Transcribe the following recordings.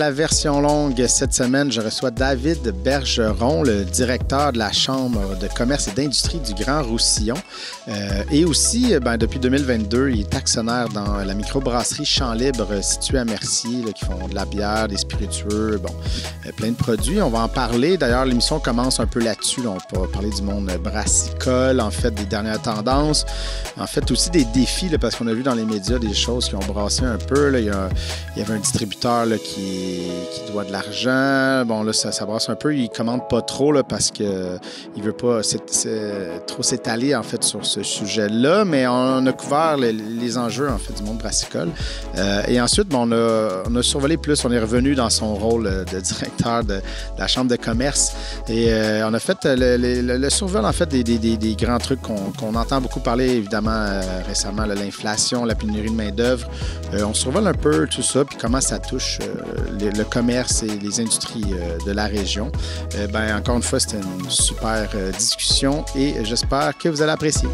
la version longue. Cette semaine, je reçois David Bergeron, le directeur de la Chambre de commerce et d'industrie du Grand Roussillon. Et aussi, depuis 2022, il est actionnaire dans la microbrasserie Champ Libre située à Mercier, là, qui font de la bière, des spiritueux, plein de produits. On va en parler. D'ailleurs, l'émission commence un peu là-dessus. Là. On va parler du monde brassicole, en fait, des dernières tendances. En fait, aussi des défis, là, parce qu'on a vu dans les médias des choses qui ont brassé un peu. Là. Il y avait un distributeur là, qui doit de l'argent. Bon, là, ça brasse un peu. Il commande pas trop là, parce qu'il veut pas trop s'étaler, en fait, sur ce sujet-là. Mais on a couvert les enjeux, en fait, du monde brassicole. Et ensuite, on a survolé plus. On est revenu dans son rôle de directeur de la Chambre de commerce. Et on a fait le survol, en fait, des grands trucs qu'on entend beaucoup parler, évidemment, récemment, là, l'inflation, la pénurie de main-d'œuvre. On survole un peu tout ça, puis comment ça touche le commerce et les industries de la région. Encore une fois, c'était une super discussion et j'espère que vous allez apprécier.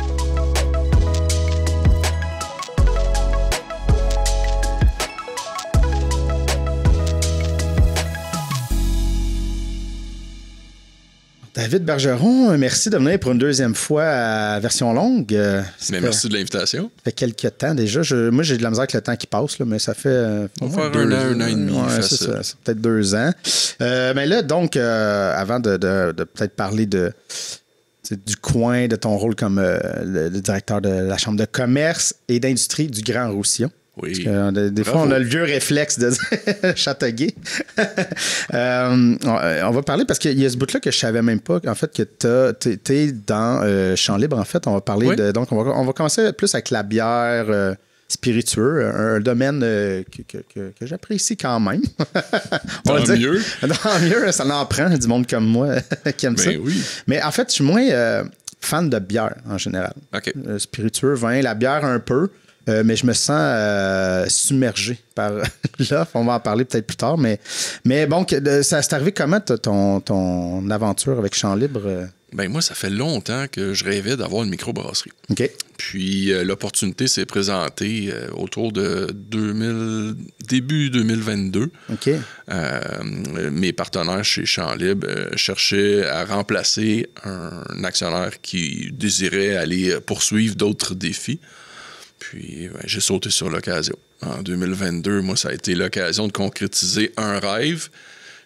David Bergeron, merci de venir pour une deuxième fois à version longue. Merci de l'invitation. Ça fait quelques temps déjà. Moi, j'ai de la misère avec le temps qui passe, là, mais ça fait... On va faire un an et demi. Ouais, c'est peut-être 2 ans. Mais là, donc, avant de peut-être parler du coin, de ton rôle comme le directeur de la Chambre de commerce et d'industrie du Grand Roussillon. Oui. Des fois, on a le vieux réflexe de Châteauguay. On va parler parce qu'il y a ce bout-là que je savais même pas, en fait, que tu es dans Champ Libre. En fait, on va parler donc, on va commencer plus avec la bière spiritueux, un domaine que j'apprécie quand même. Tant mieux. Tant mieux, ça en prend du monde comme moi qui aime ça. Oui. Mais en fait, je suis moins fan de bière en général. Okay. Spiritueux, vin, la bière un peu. Mais je me sens submergé par l'offre. On va en parler peut-être plus tard. Mais bon, ça s'est arrivé comment ton aventure avec Champ Libre? Moi, ça fait longtemps que je rêvais d'avoir une microbrasserie. OK. Puis l'opportunité s'est présentée autour de début 2022. OK. Mes partenaires chez Champ Libre cherchaient à remplacer un actionnaire qui désirait aller poursuivre d'autres défis. Puis, j'ai sauté sur l'occasion. En 2022, moi, ça a été l'occasion de concrétiser un rêve.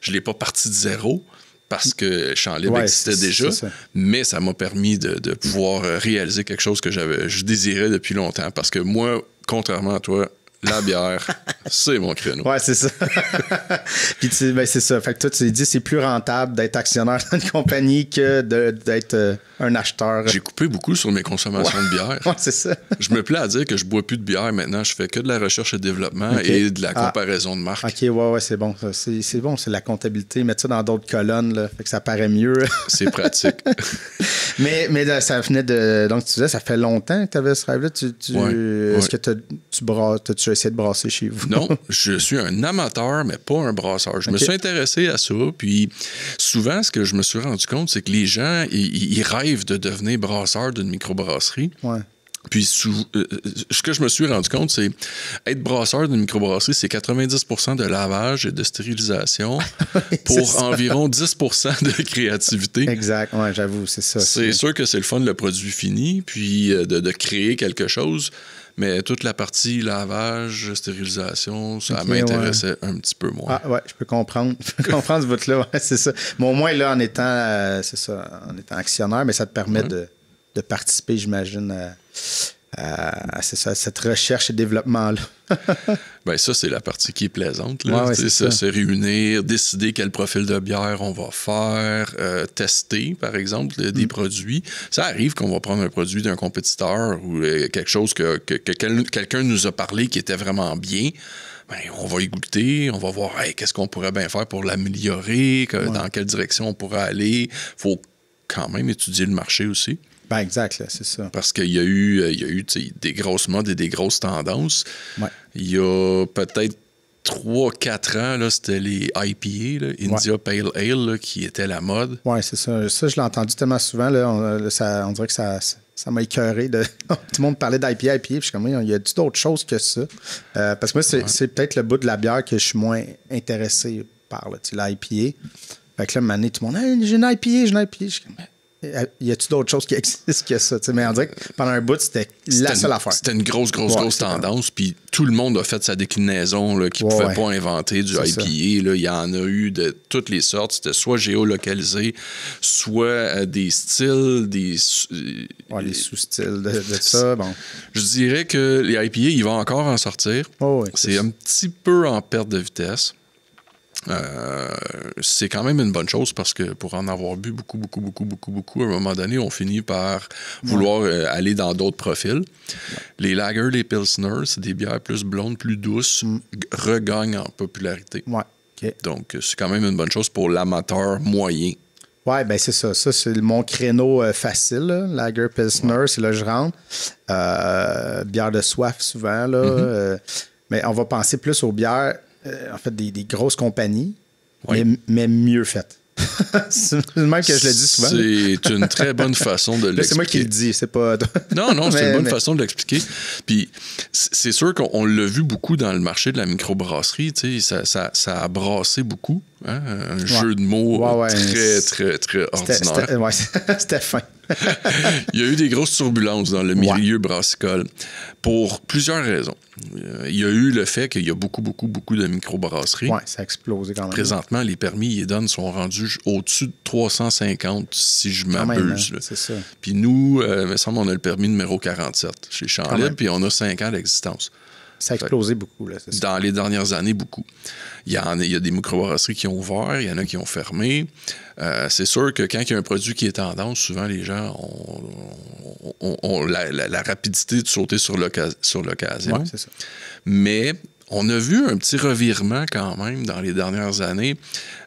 Je ne l'ai pas parti de zéro parce que Champ Libre existait déjà, mais ça m'a permis de pouvoir réaliser quelque chose que je désirais depuis longtemps. Parce que moi, contrairement à toi, la bière, c'est mon créneau. Ouais, c'est ça. Puis c'est ça. Fait que toi, tu t'es dit c'est plus rentable d'être actionnaire dans une compagnie que d'être un acheteur. J'ai coupé beaucoup sur mes consommations de bière. Ouais, c'est ça. Je me plais à dire que je bois plus de bière maintenant. Je fais que de la recherche et développement et de la comparaison de marques. OK, ouais, c'est bon. C'est bon, c'est la comptabilité. Mettre ça dans d'autres colonnes, là, fait que ça paraît mieux. C'est pratique. mais ça venait de... Donc, tu disais, ça fait longtemps que tu avais ce rêve-là. Est-ce que tu essayé de brasser chez vous? Non, je suis un amateur, mais pas un brasseur. Je me suis intéressé à ça, puis souvent, ce que je me suis rendu compte, c'est que les gens, ils rêvent de devenir brasseur d'une microbrasserie. Ouais. Puis, ce que je me suis rendu compte, c'est être brasseur d'une microbrasserie, c'est 90% de lavage et de stérilisation pour environ 10% de créativité. Exact, ouais, j'avoue, c'est ça. C'est sûr que c'est le fun, le produit fini, puis de créer quelque chose. Mais toute la partie lavage, stérilisation, ça m'intéressait un petit peu moins. Ah ouais, je peux comprendre. Je peux comprendre ce bout-là, c'est ça. Mais au moins, là, en étant actionnaire, mais ça te permet de participer, j'imagine, à cette recherche et développement-là. Ça, c'est la partie qui est plaisante. Là. Ouais, c'est ça, se réunir, décider quel profil de bière on va faire, tester, par exemple, des produits. Ça arrive qu'on va prendre un produit d'un compétiteur ou quelque chose que quelqu'un nous a parlé qui était vraiment bien. On va y goûter, on va voir qu'est-ce qu'on pourrait bien faire pour l'améliorer, dans quelle direction on pourrait aller. Il faut quand même étudier le marché aussi. Exact, là, c'est ça. Parce qu'il y a eu des grosses modes et des grosses tendances. Ouais. Il y a peut-être 3-4 ans, là, c'était les IPA, là, India Pale Ale, là, qui était la mode. Oui, c'est ça. Ça, je l'ai entendu tellement souvent. Là, on dirait que ça ça m'a écœuré. Tout le monde parlait d'IPA, puis je suis comme, il y a d'autres choses que ça. Parce que moi, c'est peut-être le bout de la bière que je suis moins intéressé par, l'IPA. Fait que là, à un moment donné, tout le monde, hey, j'ai une IPA. Je suis comme, y a-tu d'autres choses qui existent que ça? T'sais, mais on dirait que pendant un bout, c'était la seule affaire. C'était une grosse tendance. Puis tout le monde a fait sa déclinaison là, qui ne pouvait pas inventer du IPA. Là. Il y en a eu de toutes les sortes. C'était soit géolocalisé, soit des styles, des... les sous-styles de ça. Bon. Je dirais que les IPA, ils vont encore en sortir. C'est un petit peu en perte de vitesse. C'est quand même une bonne chose parce que pour en avoir bu beaucoup, à un moment donné, on finit par vouloir aller dans d'autres profils. Les lagers, les pilsners, c'est des bières plus blondes, plus douces, regagnent en popularité. Donc, c'est quand même une bonne chose pour l'amateur moyen. Oui, ben c'est ça. Ça, c'est mon créneau facile. Là. Lager, pilsner, c'est là que je rentre. Bière de soif, souvent. Là, mais on va penser plus aux bières... en fait, des grosses compagnies, mais mieux faites. C'est le même que je le dis souvent. C'est une très bonne façon de l'expliquer. C'est moi qui le dis, c'est pas... Non, c'est une bonne façon de l'expliquer. Puis c'est sûr qu'on l'a vu beaucoup dans le marché de la microbrasserie. Ça a brassé beaucoup. Hein? Un jeu de mots très ordinaire. C'était fin. Il y a eu des grosses turbulences dans le milieu brassicole pour plusieurs raisons. Il y a eu le fait qu'il y a beaucoup de microbrasseries. Oui, ça a explosé quand même. Présentement, les permis ils donnent sont rendus au-dessus de 350, si je m'abuse. C'est ça. Puis nous, il me semble, on a le permis numéro 47 chez Champ-Libre, puis on a 5 ans d'existence. Ça a explosé beaucoup. Là, c'est ça. Dans les dernières années, beaucoup. Il y a des microbrasseries qui ont ouvert, il y en a qui ont fermé. C'est sûr que quand il y a un produit qui est tendance, souvent les gens ont la rapidité de sauter sur l'occasion. Ouais, c'est ça. Mais on a vu un petit revirement quand même dans les dernières années.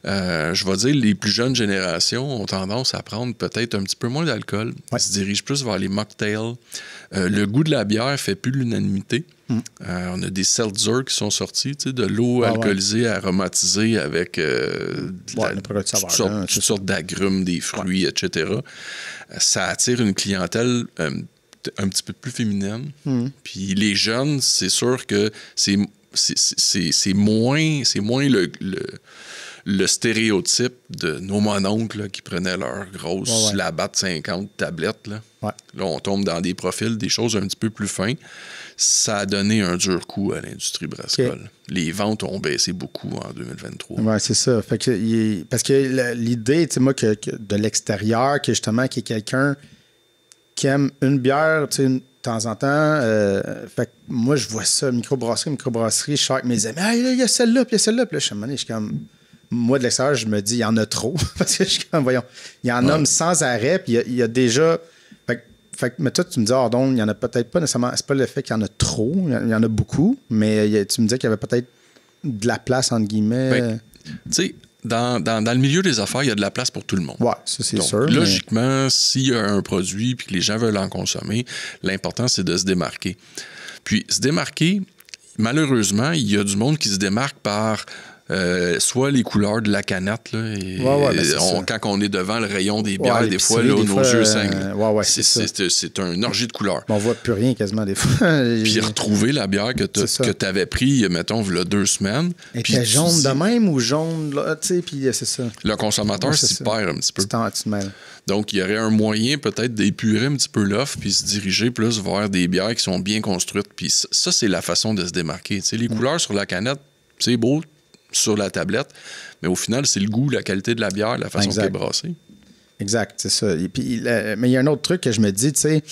Je vais dire, les plus jeunes générations ont tendance à prendre peut-être un petit peu moins d'alcool. Ils se dirigent plus vers les mocktails. Le goût de la bière ne fait plus l'unanimité. On a des seltzers qui sont sortis, de l'eau alcoolisée, aromatisée avec toutes sortes d'agrumes, des fruits, etc. Ça attire une clientèle un petit peu plus féminine. Puis les jeunes, c'est sûr que c'est moins le stéréotype de nos mononcles là, qui prenaient leur grosse labatte 50 tablettes. Là. Là, on tombe dans des profils, des choses un petit peu plus fins. Ça a donné un dur coup à l'industrie brassicole. Les ventes ont baissé beaucoup en 2023. Oui, c'est ça. Fait que, parce que l'idée, tu sais, moi, que de l'extérieur, que justement, qu'il y ait quelqu'un qui aime une bière, tu sais, de temps en temps. Fait que moi, je vois ça, microbrasserie, je suis avec mes amis. Ah, il y a celle-là, puis il y a celle-là. Puis là, je suis comme... Moi, de l'extérieur, je me dis, il y en a trop. Parce que je suis comme, voyons, il y en nomme sans arrêt, puis il y a déjà... mais toi, tu me dis, donc, il n'y en a peut-être pas nécessairement... C'est pas le fait qu'il y en a trop, il y en a beaucoup, mais tu me disais qu'il y avait peut-être de la place, entre guillemets... Tu sais, dans le milieu des affaires, il y a de la place pour tout le monde. Oui, ça, c'est donc, sûr. Logiquement, s'il y a un produit et que les gens veulent en consommer, l'important, c'est de se démarquer. Puis, se démarquer, malheureusement, il y a du monde qui se démarque par... soit les couleurs de la canette, là, quand on est devant le rayon des bières, des fois, là, nos yeux saignent. C'est un orgie de couleurs. On voit plus rien quasiment des fois. Puis retrouver la bière que tu avais pris, mettons, il y a 2 semaines. Elle était jaune de même ou jaune, là, tu sais, puis c'est ça. Le consommateur s'y perd un petit peu. C'est donc, il y aurait un moyen peut-être d'épurer un petit peu l'offre puis se diriger plus vers des bières qui sont bien construites. Puis ça, c'est la façon de se démarquer. Tu sais, les couleurs sur la canette, c'est beau, sur la tablette, mais au final, c'est le goût, la qualité de la bière, la façon qu'elle est brassée. Exact, c'est ça. Et puis, mais il y a un autre truc que je me dis, tu sais,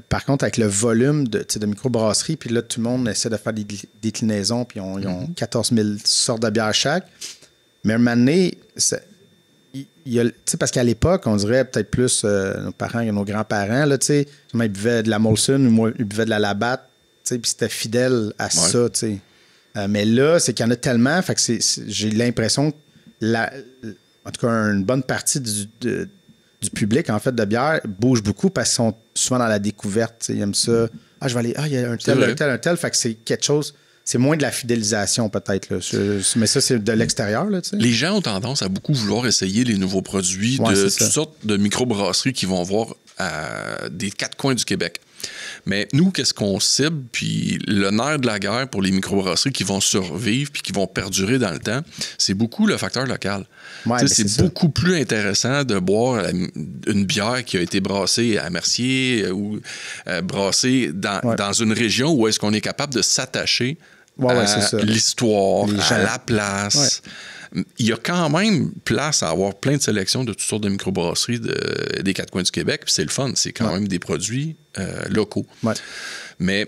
par contre, avec le volume de microbrasserie, puis là, tout le monde essaie de faire des déclinaisons, puis ils ont 14 000 sortes de bières chaque. Mais un moment donné, parce qu'à l'époque, on dirait peut-être plus nos parents et nos grands-parents, là, tu sais, ils buvaient de la Molson ou ils buvaient de la Labatt, tu sais, puis c'était fidèle à ça, tu sais. Mais là, c'est qu'il y en a tellement, fait que j'ai l'impression que en tout cas, une bonne partie du public, en fait, de bière bouge beaucoup parce qu'ils sont souvent dans la découverte. Ils aiment ça. Ah, je vais aller. Ah, il y a un tel. Fait que c'est quelque chose. C'est moins de la fidélisation, peut-être. Là. Mais ça, c'est de l'extérieur. Là, tu sais. Les gens ont tendance à beaucoup vouloir essayer les nouveaux produits de toutes sortes de microbrasseries qui vont avoir des quatre coins du Québec. Mais nous, qu'est-ce qu'on cible? Puis le nerf de la guerre pour les microbrasseries qui vont survivre puis qui vont perdurer dans le temps, c'est beaucoup le facteur local. Ouais, c'est beaucoup plus intéressant de boire une bière qui a été brassée à Mercier ou brassée dans une région où est-ce qu'on est capable de s'attacher à l'histoire, à la place. Ouais. Il y a quand même place à avoir plein de sélections de toutes sortes de microbrasseries des quatre coins du Québec. Puis c'est le fun. C'est quand même des produits locaux. Ouais. Mais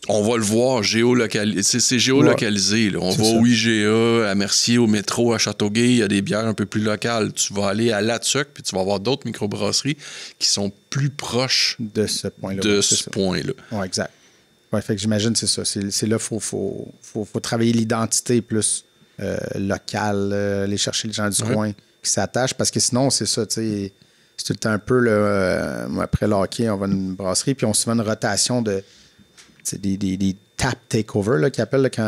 on va le voir, c'est géolocalisé. Là. On va au IGA, à Mercier, au métro, à Châteauguay. Il y a des bières un peu plus locales. Tu vas aller à Lattuc, puis tu vas avoir d'autres microbrasseries qui sont plus proches de ce point-là. Oui, exact. Ouais, fait que j'imagine que c'est ça. C'est là qu'il faut travailler l'identité plus locale, aller chercher les gens du coin qui s'attachent, parce que sinon, c'est ça, tu sais, c'est tout le temps un peu, après le hockey, on va à une brasserie, puis on se fait une rotation de des tap takeover, là, qu'ils appellent, là, quand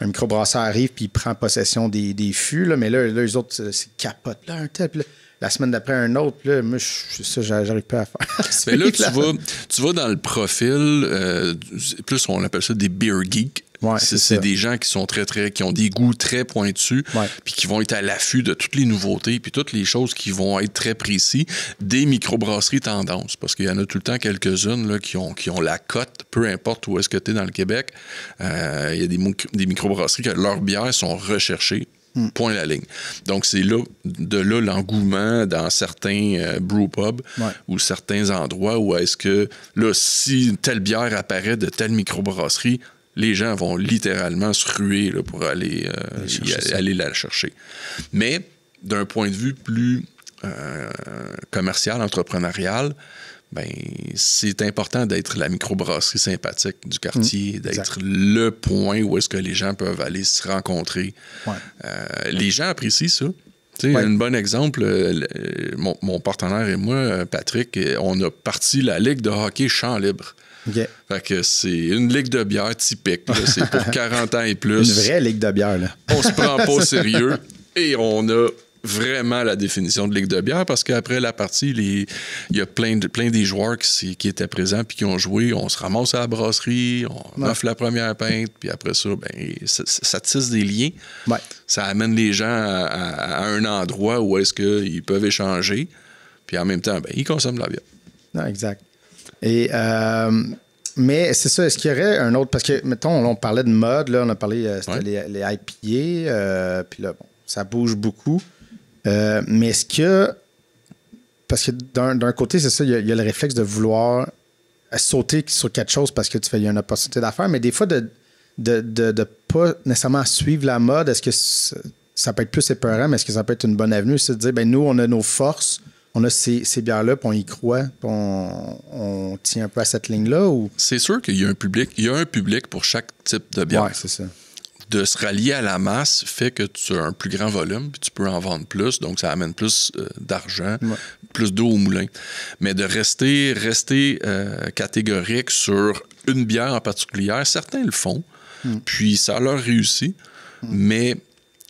un microbrasseur arrive puis il prend possession des fûts, là, mais là, les autres, c'est capote, là, un tap, là. La semaine d'après, un autre, là, moi, ça, j'arrive pas à faire. Mais là, tu vas dans le profil, plus on appelle ça des beer geeks. Ouais, c'est des gens qui sont qui ont des goûts très pointus, puis qui vont être à l'affût de toutes les nouveautés, puis toutes les choses qui vont être très précis, des microbrasseries tendances, parce qu'il y en a tout le temps quelques-unes là, qui ont la cote, peu importe où est-ce que tu es dans le Québec. Il y a des microbrasseries que leurs bières sont recherchées. Point la ligne. Donc, c'est là l'engouement dans certains brewpubs ou certains endroits où est-ce que, là, si une telle bière apparaît de telle microbrasserie, les gens vont littéralement se ruer là, pour aller la chercher. Mais, d'un point de vue plus commercial, entrepreneurial, ben, c'est important d'être la microbrasserie sympathique du quartier, d'être le point où est-ce que les gens peuvent aller se rencontrer. Ouais. Les gens apprécient ça. Un bon exemple, mon partenaire et moi, Patrick, on a parti la Ligue de hockey Champ Libre. Okay. Fait que c'est une ligue de bière typique. Là. C'est pour 40 ans et plus. Une vraie ligue de bière, là. On se prend pas au sérieux et on a vraiment la définition de ligue de bière parce qu'après la partie, il y a plein des joueurs qui étaient présents puis qui ont joué. On se ramasse à la brasserie, on offre la première pinte, puis après ça, ben, ça tisse des liens. Ouais. Ça amène les gens à un endroit où est-ce qu'ils peuvent échanger, puis en même temps, ben, ils consomment de la bière. Non, exact. Et mais c'est ça, est-ce qu'il y aurait un autre... Parce que, mettons, on parlait de mode, là, on a parlé, c'était les IPA, puis là, bon, ça bouge beaucoup. Mais est-ce que... Parce que d'un côté, c'est ça, il y a le réflexe de vouloir sauter sur quelque chose parce que il y a une opportunité d'affaires, mais des fois, de pas nécessairement suivre la mode, est-ce que ça peut être plus épeurant, mais est-ce que ça peut être une bonne avenue? C'est de dire, ben nous, on a nos forces, on a ces bières-là, puis on y croit, puis on tient un peu à cette ligne-là? Ou... C'est sûr qu'il y a un public. Il y a un public pour chaque type de bière. Oui, c'est ça. De se rallier à la masse fait que tu as un plus grand volume, puis tu peux en vendre plus, donc ça amène plus d'argent, plus d'eau au moulin. Mais de rester catégorique sur une bière en particulier, certains le font, puis ça leur réussit, mais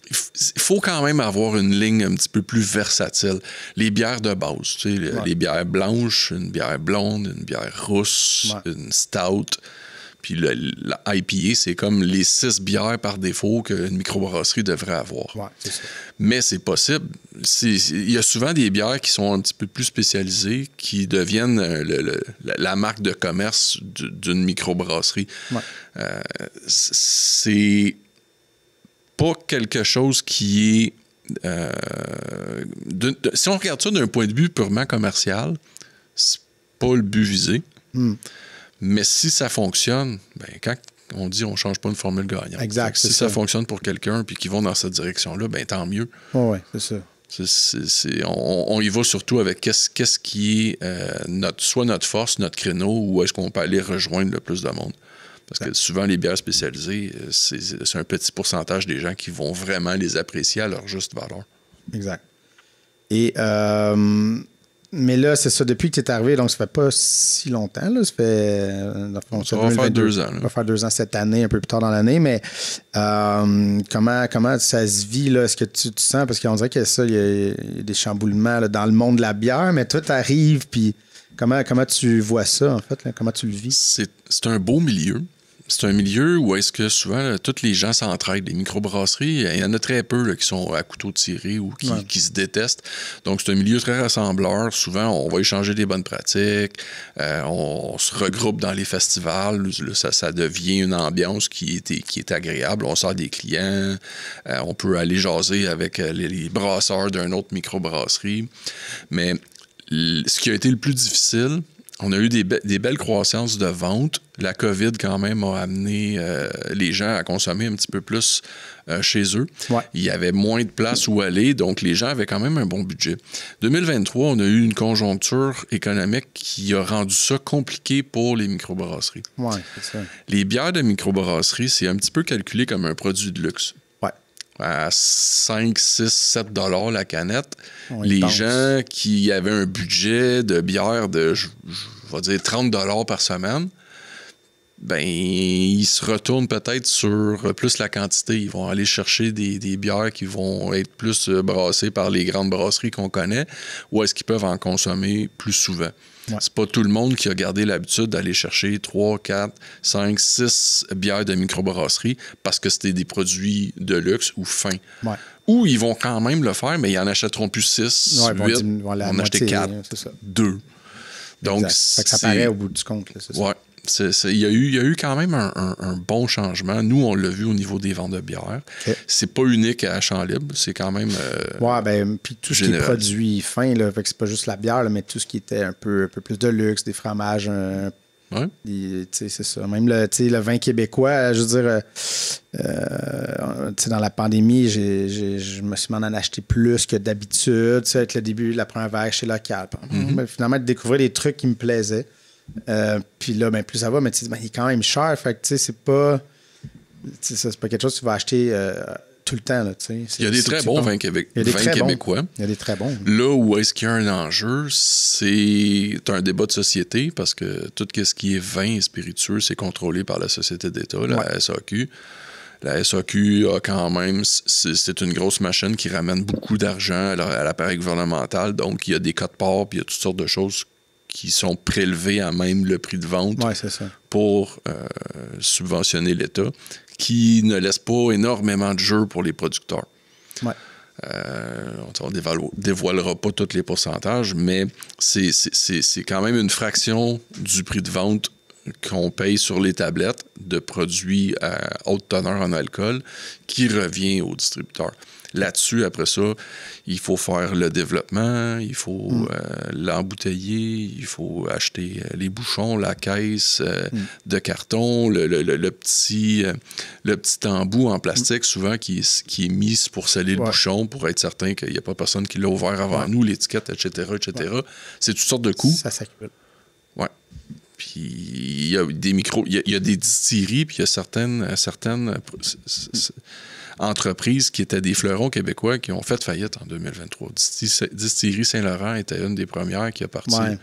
il faut quand même avoir une ligne un petit peu plus versatile. Les bières de base, tu sais, les bières blanches, une bière blonde, une bière rousse, une stout. Puis la IPA, c'est comme les 6 bières par défaut qu'une microbrasserie devrait avoir. Ouais, c'est ça. Mais c'est possible. Il y a souvent des bières qui sont un petit peu plus spécialisées, qui deviennent la marque de commerce d'une microbrasserie. Ouais. C'est pas quelque chose qui est... si on regarde ça d'un point de vue purement commercial, c'est pas le but visé. Mais si ça fonctionne, ben quand on dit on ne change pas une formule gagnante. Exact. Si ça fonctionne pour quelqu'un et qu'ils vont dans cette direction-là, ben tant mieux. Oui, c'est ça. On y va surtout avec qu'est-ce qui est soit notre force, notre créneau, ou est-ce qu'on peut aller rejoindre le plus de monde. Parce que souvent, les bières spécialisées, c'est un petit pourcentage des gens qui vont vraiment les apprécier à leur juste valeur. Exact. Et... mais là, c'est ça, depuis que tu es arrivé, donc ça fait pas si longtemps, là, ça va faire 2 ans. Ça va faire 2 ans cette année, un peu plus tard dans l'année, mais comment ça se vit, là? Est-ce que tu sens, parce qu'on dirait que ça, il y a des chamboulements là, dans le monde de la bière, mais toi, tu arrives, puis Comment tu vois ça, en fait? Là? Comment tu le vis? C'est un beau milieu. C'est un milieu où est-ce que souvent, là, tous les gens s'entraident. Les microbrasseries, il y en a très peu là, qui sont à couteau tiré ou qui se détestent. Donc, c'est un milieu très rassembleur. Souvent, on va échanger des bonnes pratiques. On se regroupe dans les festivals. Là, ça devient une ambiance qui est agréable. On sort des clients. On peut aller jaser avec les brasseurs d'une autre microbrasserie. Mais ce qui a été le plus difficile, on a eu des belles croissances de vente. La COVID, quand même, a amené les gens à consommer un petit peu plus chez eux. Ouais. Il y avait moins de place où aller, donc les gens avaient quand même un bon budget. 2023, on a eu une conjoncture économique qui a rendu ça compliqué pour les microbrasseries. Oui, c'est ça. Les bières de microbrasserie, c'est un petit peu calculé comme un produit de luxe. À 5, 6, 7 $ la canette. Les gens qui avaient un budget de bière de, je vais dire, 30 $ par semaine, ben ils se retournent peut-être sur plus la quantité. Ils vont aller chercher des bières qui vont être plus brassées par les grandes brasseries qu'on connaît, ou est-ce qu'ils peuvent en consommer plus souvent. Ouais. C'est pas tout le monde qui a gardé l'habitude d'aller chercher 3, 4, 5, 6 bières de microbrasserie parce que c'était des produits de luxe ou fins. Ouais. Ou ils vont quand même le faire, mais ils en achèteront plus 6, 8. On en acheter 4, 2. Donc, fait que ça paraît au bout du compte. Là, c'est ouais. Il y a eu quand même un bon changement. Nous, on l'a vu au niveau des ventes de bière. Okay. C'est pas unique à Champ-Libre. C'est quand même ouais, ben puis tout ce qui est produit fin, là, fait que c'est pas juste la bière, là, mais tout ce qui était un peu plus de luxe, des fromages, ouais. C'est ça. Même le vin québécois, je veux dire, dans la pandémie, je me suis m'en acheté plus que d'habitude. Avec le début de la première vague chez Local. Mm-hmm. Finalement, de découvrir des trucs qui me plaisaient. Puis là, ben, plus ça va, mais il est quand même cher. Fait que c'est pas quelque chose que tu vas acheter tout le temps. Là, il y a des très bons vins québécois. Il y a des très bons. Là où est-ce qu'il y a un enjeu, c'est un débat de société parce que tout ce qui est vin et spiritueux, c'est contrôlé par la Société d'État, la SAQ. La SAQ a quand même, c'est une grosse machine qui ramène beaucoup d'argent à l'appareil gouvernemental. Donc, il y a des cotes-parts puis il y a toutes sortes de choses qui sont prélevés à même le prix de vente pour subventionner l'État, qui ne laisse pas énormément de jeu pour les producteurs. Ouais. On ne dévoilera pas tous les pourcentages, mais c'est quand même une fraction du prix de vente qu'on paye sur les tablettes de produits à haute teneur en alcool qui revient aux distributeurs. Là-dessus, après ça, il faut faire le développement, il faut l'embouteiller, il faut acheter les bouchons, la caisse de carton, le petit embout en plastique, souvent qui est mis pour sceller le bouchon, pour être certain qu'il n'y a pas personne qui l'a ouvert avant nous, l'étiquette, etc., etc. Ouais. C'est toutes sortes de coûts. Ça s'accumule. Oui. Puis il y a des il y a des distilleries, puis il y a certaines entreprises qui étaient des fleurons québécois qui ont fait faillite en 2023. Distillerie Saint-Laurent était une des premières qui a parti. Ouais.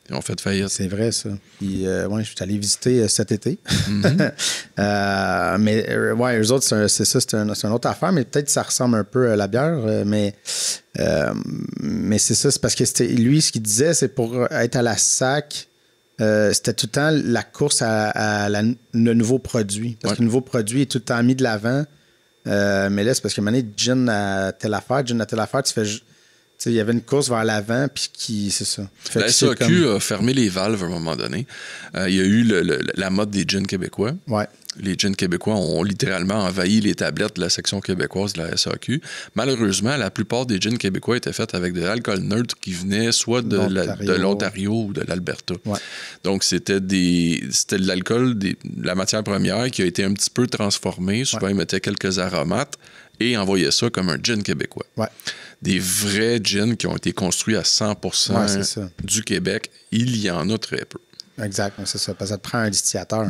Ils ont fait faillite. C'est vrai, ça. Puis, je suis allé visiter cet été. Mm-hmm. Mais, eux autres, c'est une autre affaire, mais peut-être que ça ressemble un peu à la bière. Mais c'est ça, c'est parce que lui, ce qu'il disait, c'est pour être à la SAC, c'était tout le temps la course à le nouveau produit. Parce que le nouveau produit est tout le temps mis de l'avant. Mais là, c'est parce que maintenant, gin à telle affaire, tu fais. Il y avait une course vers l'avant, puis c'est ça. La SAQ a fermé les valves à un moment donné. Il y a eu la mode des gins québécois. Ouais. Les gins québécois ont littéralement envahi les tablettes de la section québécoise de la SAQ. Malheureusement, la plupart des gins québécois étaient faits avec de l'alcool neutre qui venait soit de l'Ontario ou de l'Alberta. Ouais. Donc, c'était de l'alcool, la matière première qui a été un petit peu transformée. Souvent, ils mettaient quelques aromates et envoyaient ça comme un gin québécois. Ouais. Des vrais gins qui ont été construits à 100% du Québec, il y en a très peu. Exact, c'est ça. Parce que ça te prend un distillateur.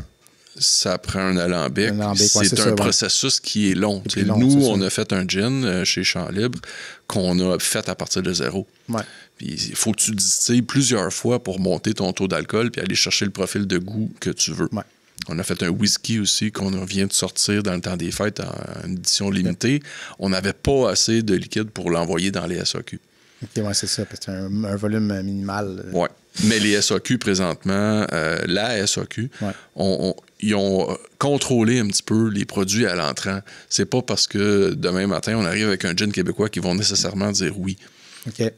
Ça prend un alambic. C'est un processus qui est long. Nous, on a fait un gin chez Champ-Libre qu'on a fait à partir de zéro. Ouais. Puis il faut que tu distilles plusieurs fois pour monter ton taux d'alcool puis aller chercher le profil de goût que tu veux. Ouais. On a fait un whisky aussi qu'on vient de sortir dans le temps des fêtes en édition limitée. On n'avait pas assez de liquide pour l'envoyer dans les SAQ. OK, ouais, c'est ça, parce que c'est un volume minimal. Oui. Mais les SAQ, présentement, la SAQ, ils ont contrôlé un petit peu les produits à l'entrant. C'est pas parce que demain matin, on arrive avec un gin québécois qu'ils vont nécessairement dire oui. Okay.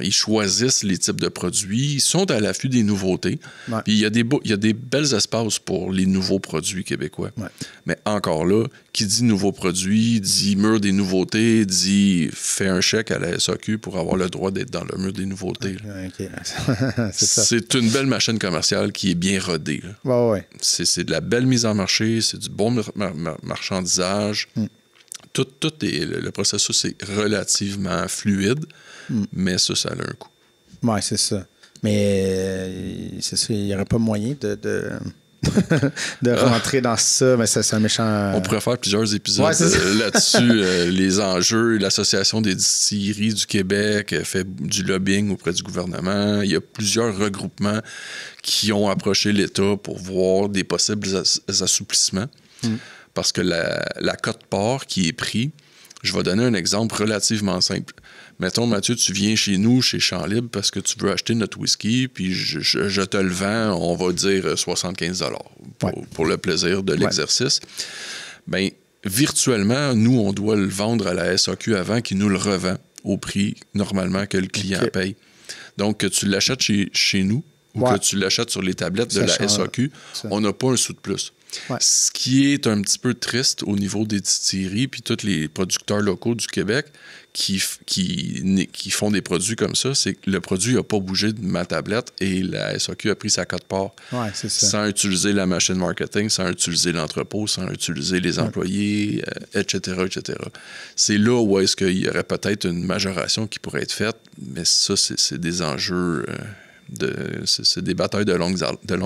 Ils choisissent les types de produits. Ils sont à l'affût des nouveautés. Ouais. Puis il y a des belles espaces pour les nouveaux produits québécois. Ouais. Mais encore là, qui dit nouveaux produits, dit mur des nouveautés, dit fait un chèque à la SAQ pour avoir le droit d'être dans le mur des nouveautés. Okay. C'est une belle machine commerciale qui est bien rodée. Ouais. C'est de la belle mise en marché, c'est du bon marchandisage. Tout est, le processus est relativement fluide, mais ça a un coût. Oui, c'est ça. Mais c'est ça, il n'y aurait pas moyen de rentrer dans ça, mais c'est un méchant... On pourrait faire plusieurs épisodes là-dessus. Les enjeux, l'Association des distilleries du Québec fait du lobbying auprès du gouvernement. Il y a plusieurs regroupements qui ont approché l'État pour voir des possibles assouplissements. Parce que la cote-part qui est prise, je vais donner un exemple relativement simple. Mettons, Mathieu, tu viens chez nous, chez Champ Libre, parce que tu veux acheter notre whisky, puis je te le vends, on va dire 75 pour le plaisir de l'exercice. Bien, virtuellement, nous, on doit le vendre à la SAQ avant qu'il nous le revend au prix, normalement, que le client paye. Donc, que tu l'achètes chez nous ou que tu l'achètes sur les tablettes de la SAQ, on n'a pas un sou de plus. Ce qui est un petit peu triste au niveau des distilleries puis tous les producteurs locaux du Québec qui font des produits comme ça, c'est que le produit n'a pas bougé de ma tablette et la SAQ a pris sa cote-part sans utiliser la machine marketing, sans utiliser l'entrepôt, sans utiliser les employés, etc., etc. C'est là où est-ce qu'il y aurait peut-être une majoration qui pourrait être faite, mais ça, c'est des enjeux... c'est des batailles de longue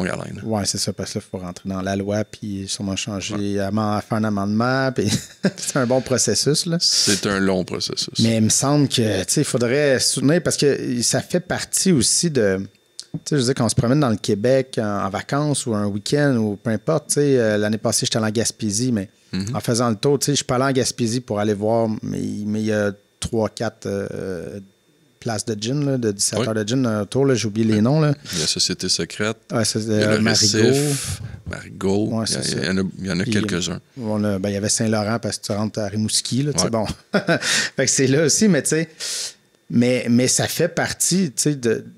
haleine. Oui, c'est ça, parce que là, il faut rentrer dans la loi puis sûrement changer, faire un amendement. Puis c'est un bon processus. Là. C'est un long processus. Mais il me semble que il faudrait soutenir parce que ça fait partie aussi de. Tu sais, je veux dire, quand on se promène dans le Québec en vacances ou un week-end ou peu importe, l'année passée, j'étais allé en Gaspésie, mais en faisant le tour, je suis pas allé en Gaspésie pour aller voir, mais il y a 3-4 places de gin, là, de distillateurs de gin autour, j'ai oublié les noms. Là. La Société Secrète, il y a le Marigot, ouais, il y en a quelques-uns. Il y avait Saint-Laurent parce que tu rentres à Rimouski. Là, bon. Fait que c'est là aussi, mais tu sais, mais ça fait partie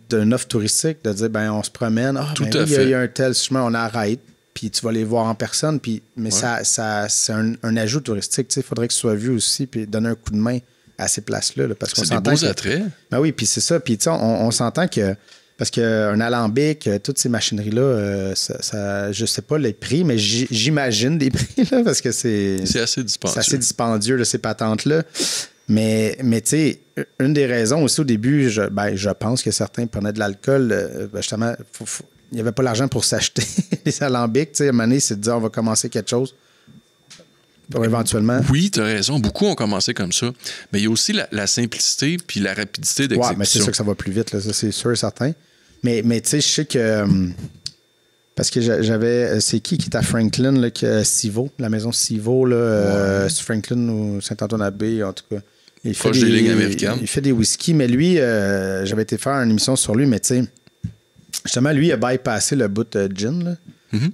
d'une offre touristique de dire, on se promène, il y a un tel chemin, on arrête, puis tu vas les voir en personne, mais ça c'est un ajout touristique. Il faudrait que ce soit vu aussi, puis donner un coup de main à ces places-là. Là, parce qu'on c'est des beaux attraits. Ben oui, puis c'est ça. Puis on s'entend que... Parce qu'un alambic, toutes ces machineries-là, je sais pas les prix, mais j'imagine des prix, là, parce que c'est assez dispendieux. C'est assez dispendieux, là, ces patentes-là. Mais tu sais, une des raisons aussi au début, je pense que certains prenaient de l'alcool, justement, il n'y avait pas l'argent pour s'acheter les alambics. À un moment donné, c'est de dire on va commencer quelque chose. Pour éventuellement. Oui, tu as raison. Beaucoup ont commencé comme ça. Mais il y a aussi la simplicité puis la rapidité d'exécution. Oui, mais c'est sûr que ça va plus vite, là, ça, c'est sûr et certain. Mais tu sais, je sais que... parce que j'avais... C'est qui est à Franklin, là, Sivo, la maison Sivo, là, Franklin ou Saint-Antoine-Abbé, en tout cas. Il fait des lignes américaines. Il fait des whisky, mais lui, j'avais été faire une émission sur lui, mais tu sais, justement, lui, il a bypassé le bout de gin, là.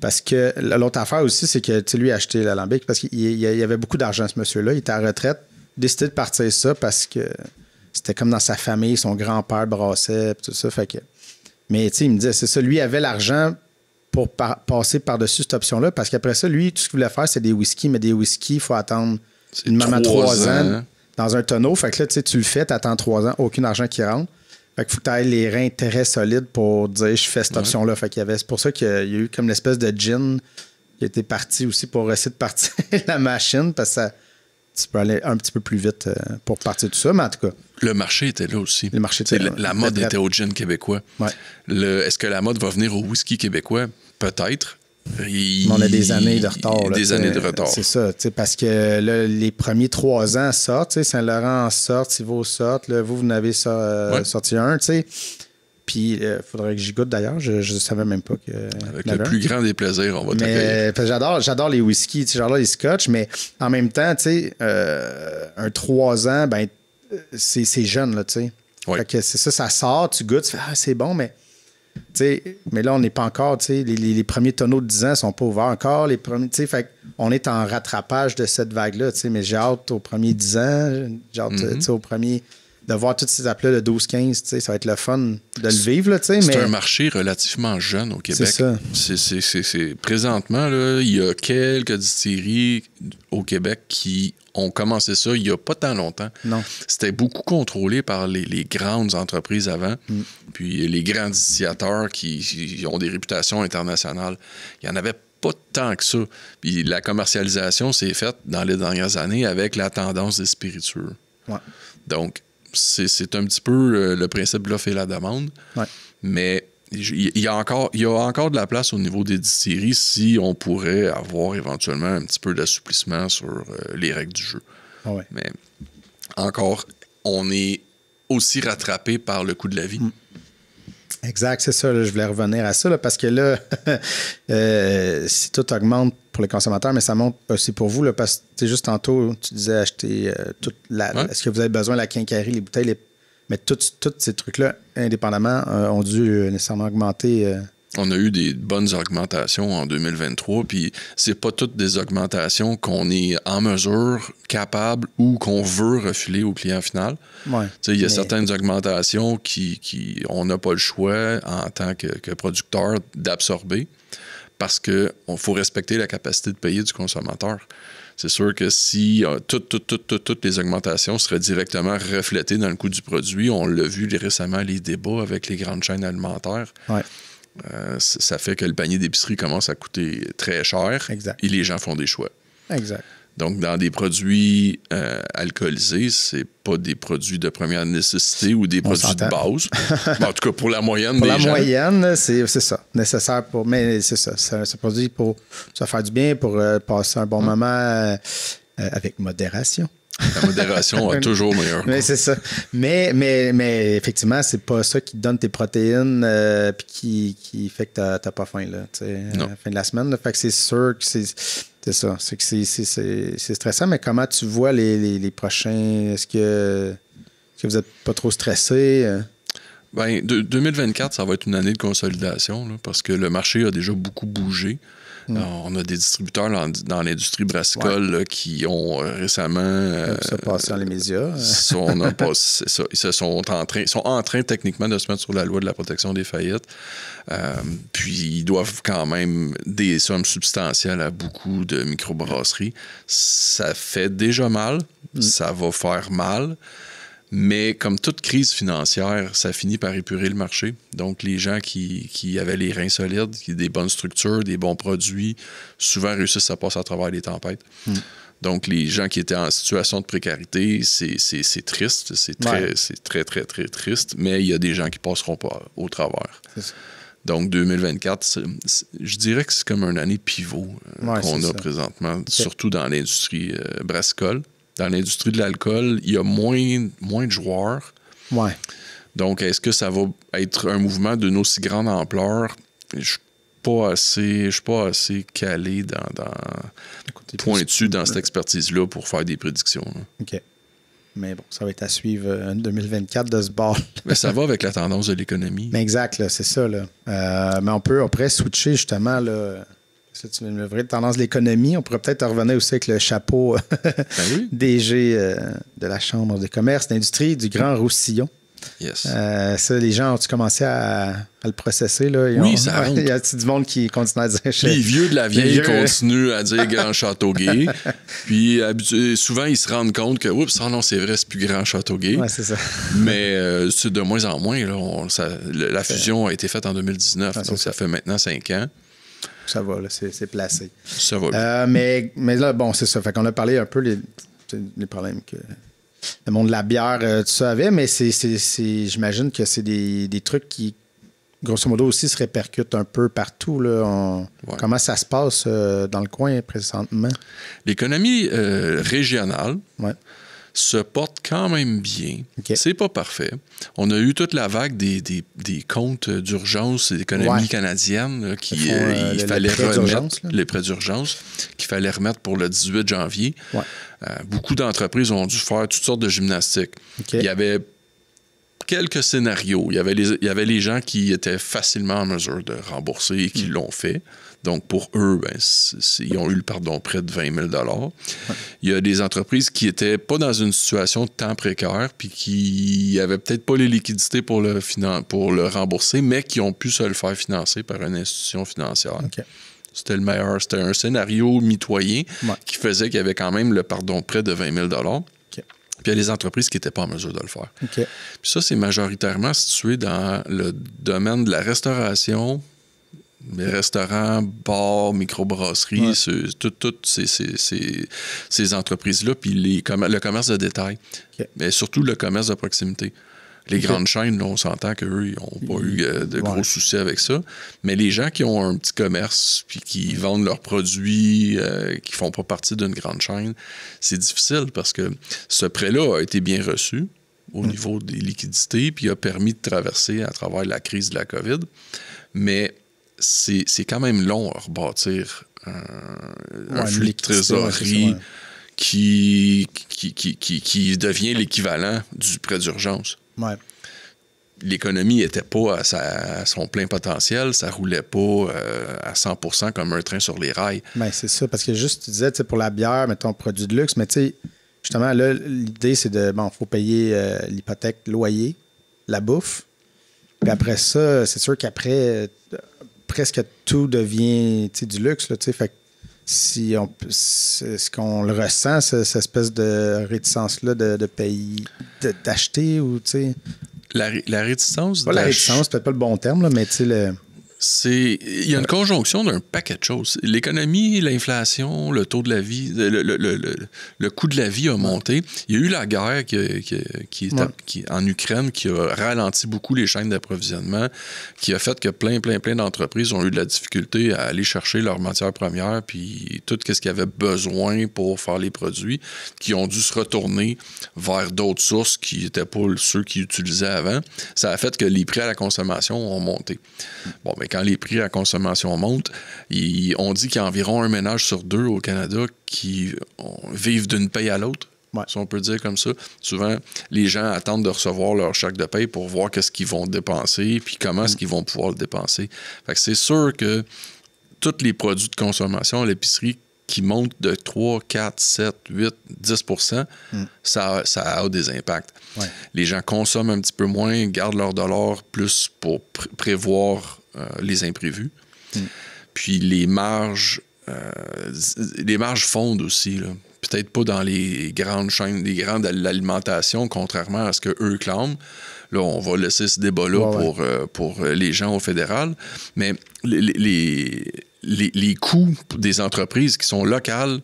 Parce que l'autre affaire aussi, c'est que lui a acheté l'alambic parce qu'il y avait beaucoup d'argent, ce monsieur-là. Il était à la retraite, décidé de partir ça parce que c'était comme dans sa famille, son grand-père brassait, tout ça. Fait que... Mais tu sais, il me disait, c'est ça, lui avait l'argent pour passer par-dessus cette option-là parce qu'après ça, lui, tout ce qu'il voulait faire, c'est des whiskies, mais des whiskies, il faut attendre minimum 3 ans dans un tonneau. Fait que là, tu le fais, tu attends 3 ans, aucun argent qui rentre. Fait qu'il faut que tu aies les reins très solides pour dire je fais cette option-là. Fait qu'il y avait, c'est pour ça qu'il y a eu comme l'espèce de gin qui était parti aussi pour essayer de partir la machine parce que tu peux aller un petit peu plus vite pour partir tout ça, mais en tout cas. Le marché était là aussi. Le marché était là. La mode était au gin québécois. Ouais. Est-ce que la mode va venir au whisky québécois? Peut-être. On a des années de retard. Des années de retard. C'est ça, parce que là, les premiers 3 ans sortent, Saint-Laurent sort, Thibault sort, là, vous n'avez sorti un, tu sais. Puis il faudrait que j'y goûte d'ailleurs, je ne savais même pas que... Avec le plus grand des plaisirs, on va t'accueillir. J'adore les whiskies, j'adore les scotch, mais en même temps, tu sais, un 3 ans, c'est jeune, là, tu sais. Fait que c'est ça, ça sort, tu goûtes, tu fais, c'est bon, mais Mais là, on n'est pas encore, les premiers tonneaux de 10 ans ne sont pas ouverts encore. Les premiers, fait on est en rattrapage de cette vague-là, mais j'ai hâte aux premiers 10 ans, j'ai hâte au premier... de voir toutes ces apps-là de 12-15, ça va être le fun de le vivre. C'est un marché relativement jeune au Québec. C'est ça. Présentement, là, il y a quelques distilleries au Québec qui ont commencé ça il n'y a pas tant longtemps. Non. C'était beaucoup contrôlé par les grandes entreprises avant, puis les grands distillateurs qui ont des réputations internationales. Il n'y en avait pas tant que ça. Puis la commercialisation s'est faite dans les dernières années avec la tendance des spiritueux. Ouais. Donc, c'est un petit peu le principe de l'offre et la demande. Ouais. Mais il y a encore de la place au niveau des distilleries si on pourrait avoir éventuellement un petit peu d'assouplissement sur les règles du jeu. Ah ouais. Mais encore, on est aussi rattrapé par le coût de la vie. Exact, c'est ça. Là, je voulais revenir à ça parce que là, si tout augmente pour les consommateurs, mais ça monte aussi pour vous. Là, parce que juste tantôt, tu disais acheter toute la. Ouais. Est-ce que vous avez besoin de la quincaillerie, les bouteilles, mais tous ces trucs-là, indépendamment, ont dû nécessairement augmenter. On a eu des bonnes augmentations en 2023, puis c'est pas toutes des augmentations qu'on est en mesure, capable ou qu'on veut refiler au client final. Ouais, il y a certaines augmentations qui on n'a pas le choix en tant que producteur d'absorber parce qu'il faut respecter la capacité de payer du consommateur. C'est sûr que si toutes les augmentations seraient directement reflétées dans le coût du produit, on l'a vu récemment, les débats avec les grandes chaînes alimentaires. Ouais. Ça fait que le panier d'épicerie commence à coûter très cher. Exact. Et les gens font des choix. Exact. Donc, dans des produits alcoolisés, c'est pas des produits de première nécessité ou des produits de base. En tout cas, pour la moyenne pour des gens. Pour la moyenne, c'est ça. Nécessaire pour... Mais c'est ça. C'est produit pour se faire du bien, pour passer un bon moment avec modération. La modération a toujours meilleur. Mais c'est ça. Mais effectivement, c'est pas ça qui te donne tes protéines puis qui fait que t'as pas faim là, à la fin de la semaine. Là. Fait que c'est sûr que c'est ça. C'est que c'est stressant, mais comment tu vois les prochains... Est-ce que vous n'êtes pas trop stressé? Bien, 2024, ça va être une année de consolidation là, parce que le marché a déjà beaucoup bougé. On a des distributeurs dans l'industrie brassicole là, qui ont récemment... ça passe dans les médias. Ils sont en train techniquement de se mettre sur la loi de la protection des faillites. Puis ils doivent quand même des sommes substantielles à beaucoup de microbrasseries. Ça fait déjà mal. Ça va faire mal. Mais comme toute crise financière, ça finit par épurer le marché. Donc, les gens qui avaient les reins solides, qui ont des bonnes structures, des bons produits, souvent réussissent à passer à travers les tempêtes. Donc, les gens qui étaient en situation de précarité, c'est triste. C'est très, très, très triste. Mais il y a des gens qui passeront pas au travers. Donc, 2024, je dirais que c'est comme une année pivot qu'on a présentement, surtout dans l'industrie brassicole. Dans l'industrie de l'alcool, il y a moins de joueurs. Ouais. Donc, est-ce que ça va être un mouvement d'une aussi grande ampleur? Je suis pas assez calé pointu dans cette expertise-là pour faire des prédictions. Là. OK. Mais bon, ça va être à suivre en 2024 de ce bord. Mais ça va avec la tendance de l'économie. Mais exact, là, c'est ça. Là. Mais on pourrait switcher justement... Là, c'est une vraie tendance de l'économie. On pourrait peut-être revenir aussi avec le chapeau DG de la Chambre de commerce, d'industrie du Grand Roussillon. Yes. Ça, les gens ont-tu commencé à le processer? Là? Ça rentre. Il y a du monde qui continue à dire... Les vieux de la vieille continuent à dire Grand Châteauguay. Puis souvent, ils se rendent compte que, oups, non, c'est vrai, c'est plus Grand Châteauguay. Oui, c'est ça. Mais c'est de moins en moins. Là, la fusion a été faite en 2019, donc ça fait maintenant 5 ans. Ça va, là, c'est placé. Ça va. Mais là, bon, c'est ça. Fait qu'on a parlé un peu les problèmes que le monde de la bière, tout ça avait, mais j'imagine que c'est des trucs qui, grosso modo, aussi se répercutent un peu partout. Là. Comment ça se passe dans le coin présentement? L'économie régionale se porte quand même bien. Okay. C'est pas parfait. On a eu toute la vague des comptes d'urgence d'économie canadienne là, il fallait remettre les prêts d'urgence qu'il fallait remettre pour le 18 janvier. Ouais. Beaucoup d'entreprises ont dû faire toutes sortes de gymnastiques. Okay. Il y avait quelques scénarios. Il y avait les gens qui étaient facilement en mesure de rembourser et qui l'ont fait. Donc, pour eux, ils ont eu le pardon près de 20 000 $. Il y a des entreprises qui n'étaient pas dans une situation de temps précaire puis qui n'avaient peut-être pas les liquidités pour le rembourser, mais qui ont pu se le faire financer par une institution financière. Okay. C'était le meilleur. C'était un scénario mitoyen qui faisait qu'il y avait quand même le pardon près de 20 000 $. Okay. Puis il y a des entreprises qui n'étaient pas en mesure de le faire. Okay. Puis ça, c'est majoritairement situé dans le domaine de la restauration, les restaurants, bars, microbrasseries, toutes ces entreprises-là, puis le commerce de détail, mais surtout le commerce de proximité. Les grandes chaînes, là, on s'entend qu'eux, ils n'ont pas eu de gros soucis avec ça. Mais les gens qui ont un petit commerce puis qui vendent leurs produits, qui ne font pas partie d'une grande chaîne, c'est difficile parce que ce prêt-là a été bien reçu au niveau des liquidités puis a permis de traverser à travers la crise de la COVID. Mais c'est quand même long à rebâtir un flux de trésorerie qui devient l'équivalent du prêt d'urgence. Ouais. L'économie n'était pas à son plein potentiel, ça ne roulait pas à 100% comme un train sur les rails. Ben, c'est ça, parce que juste, tu disais, pour la bière, mettons, produit de luxe, mais tu sais, justement, là, l'idée, c'est faut payer l'hypothèque, loyer, la bouffe. Puis après ça, c'est sûr qu'après, presque tout devient du luxe, là, tu sais, fait que si est-ce qu'on le ressent, cette espèce de réticence-là de payer, d'acheter ou, tu sais... La réticence... Pas la réticence, c'est peut-être pas le bon terme, là, mais tu sais, il y a une conjonction d'un paquet de choses. L'économie, l'inflation, le taux de la vie, le coût de la vie a monté. Il y a eu la guerre qui en Ukraine qui a ralenti beaucoup les chaînes d'approvisionnement, qui a fait que plein d'entreprises ont eu de la difficulté à aller chercher leurs matières premières puis tout ce qu'ils avaient besoin pour faire les produits, qui ont dû se retourner vers d'autres sources qui n'étaient pas ceux qu'ils utilisaient avant. Ça a fait que les prix à la consommation ont monté. Bon, mais quand les prix à la consommation montent, on dit qu'il y a environ un ménage sur deux au Canada qui vivent d'une paye à l'autre, si on peut dire comme ça. Souvent, les gens attendent de recevoir leur chèque de paye pour voir qu'est-ce qu'ils vont dépenser puis comment est-ce qu'ils vont pouvoir le dépenser. Fait que c'est sûr que tous les produits de consommation à l'épicerie qui montent de 3, 4, 7, 8, 10 %, ça a des impacts. Ouais. Les gens consomment un petit peu moins, gardent leur dollar plus pour prévoir les imprévus. Puis les marges fondent aussi, là. Peut-être pas dans les grandes chaînes, les grandes de l'alimentation, contrairement à ce qu'eux clament. Là, on va laisser ce débat-là pour les gens au fédéral. Mais les coûts des entreprises qui sont locales,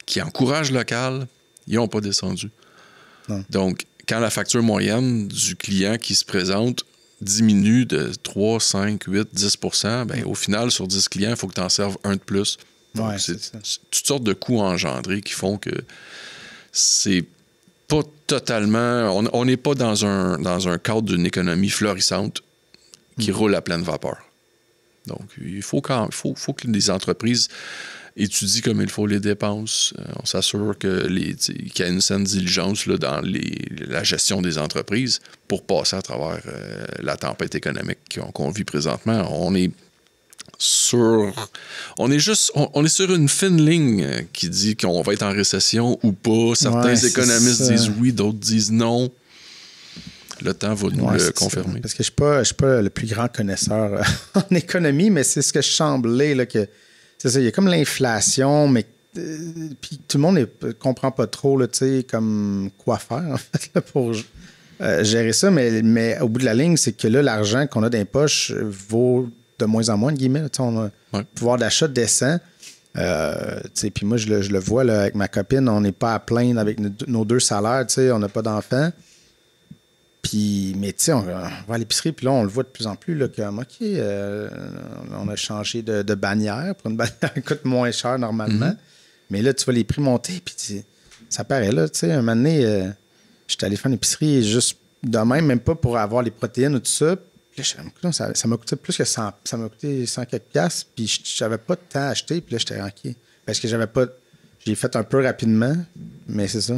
qui encouragent local, ils n'ont pas descendu. Non. Donc, quand la facture moyenne du client qui se présente diminue de 3, 5, 8, 10 %, bien, au final, sur 10 clients, il faut que tu en serves un de plus. Donc, c'est toutes sortes de coûts engendrés qui font que c'est pas totalement... On n'est pas dans un cadre d'une économie florissante qui roule à pleine vapeur. Donc, il faut que les entreprises étudient comme il faut les dépenses. On s'assure qu'il y a une saine diligence là, dans la gestion des entreprises pour passer à travers la tempête économique qu'on vit présentement. On est sur une fine ligne qui dit qu'on va être en récession ou pas. Certains économistes disent oui, d'autres disent non. Le temps va nous le confirmer. Ça. Parce que je ne suis pas le plus grand connaisseur en économie, mais c'est ce que je semblais, là, que c'est ça, il y a comme l'inflation, mais puis tout le monde ne comprend pas trop là, comme quoi faire en fait, là, pour gérer ça, mais au bout de la ligne, c'est que là, l'argent qu'on a dans les poches vaut de moins en moins, de guillemets. On a un pouvoir d'achat descend. Puis moi, je le vois là, avec ma copine, on n'est pas à plaindre avec nos 2 salaires, on n'a pas d'enfants. Puis, mais tu sais, on va à l'épicerie, puis là, on le voit de plus en plus, là, comme, OK, on a changé de bannière pour une bannière qui coûte moins cher normalement. Mais là, tu vois les prix monter, puis ça paraît, là, tu sais, un moment donné, j'étais allé faire une épicerie juste de même pas pour avoir les protéines ou tout ça. Puis là, ça m'a coûté plus que 100, ça m'a coûté 100 quelques piastres, puis j'avais pas de temps à acheter, puis là, j'étais OK. Parce que j'avais pas J'ai fait un peu rapidement, mais c'est ça.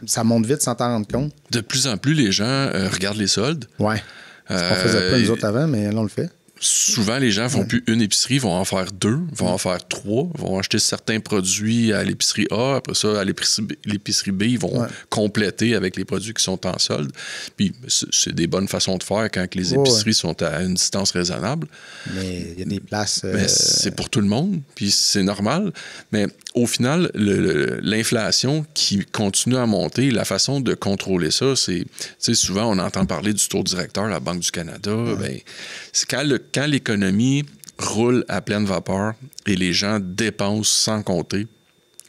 Ça monte vite sans t'en rendre compte. De plus en plus, les gens regardent les soldes. Ouais. C'est qu'on faisait pas nous autres avant, mais là, on le fait. Souvent, les gens font plus une épicerie, vont en faire 2, vont en faire 3, vont acheter certains produits à l'épicerie A, après ça, à l'épicerie B, ils vont compléter avec les produits qui sont en solde. Puis, c'est des bonnes façons de faire quand les épiceries sont à une distance raisonnable. Mais il y a des places... Mais c'est pour tout le monde, puis c'est normal. Mais au final, l'inflation qui continue à monter, la façon de contrôler ça, c'est... Tu sais, souvent, on entend parler du taux directeur, la Banque du Canada. Bien, c'est quand l'économie roule à pleine vapeur et les gens dépensent sans compter,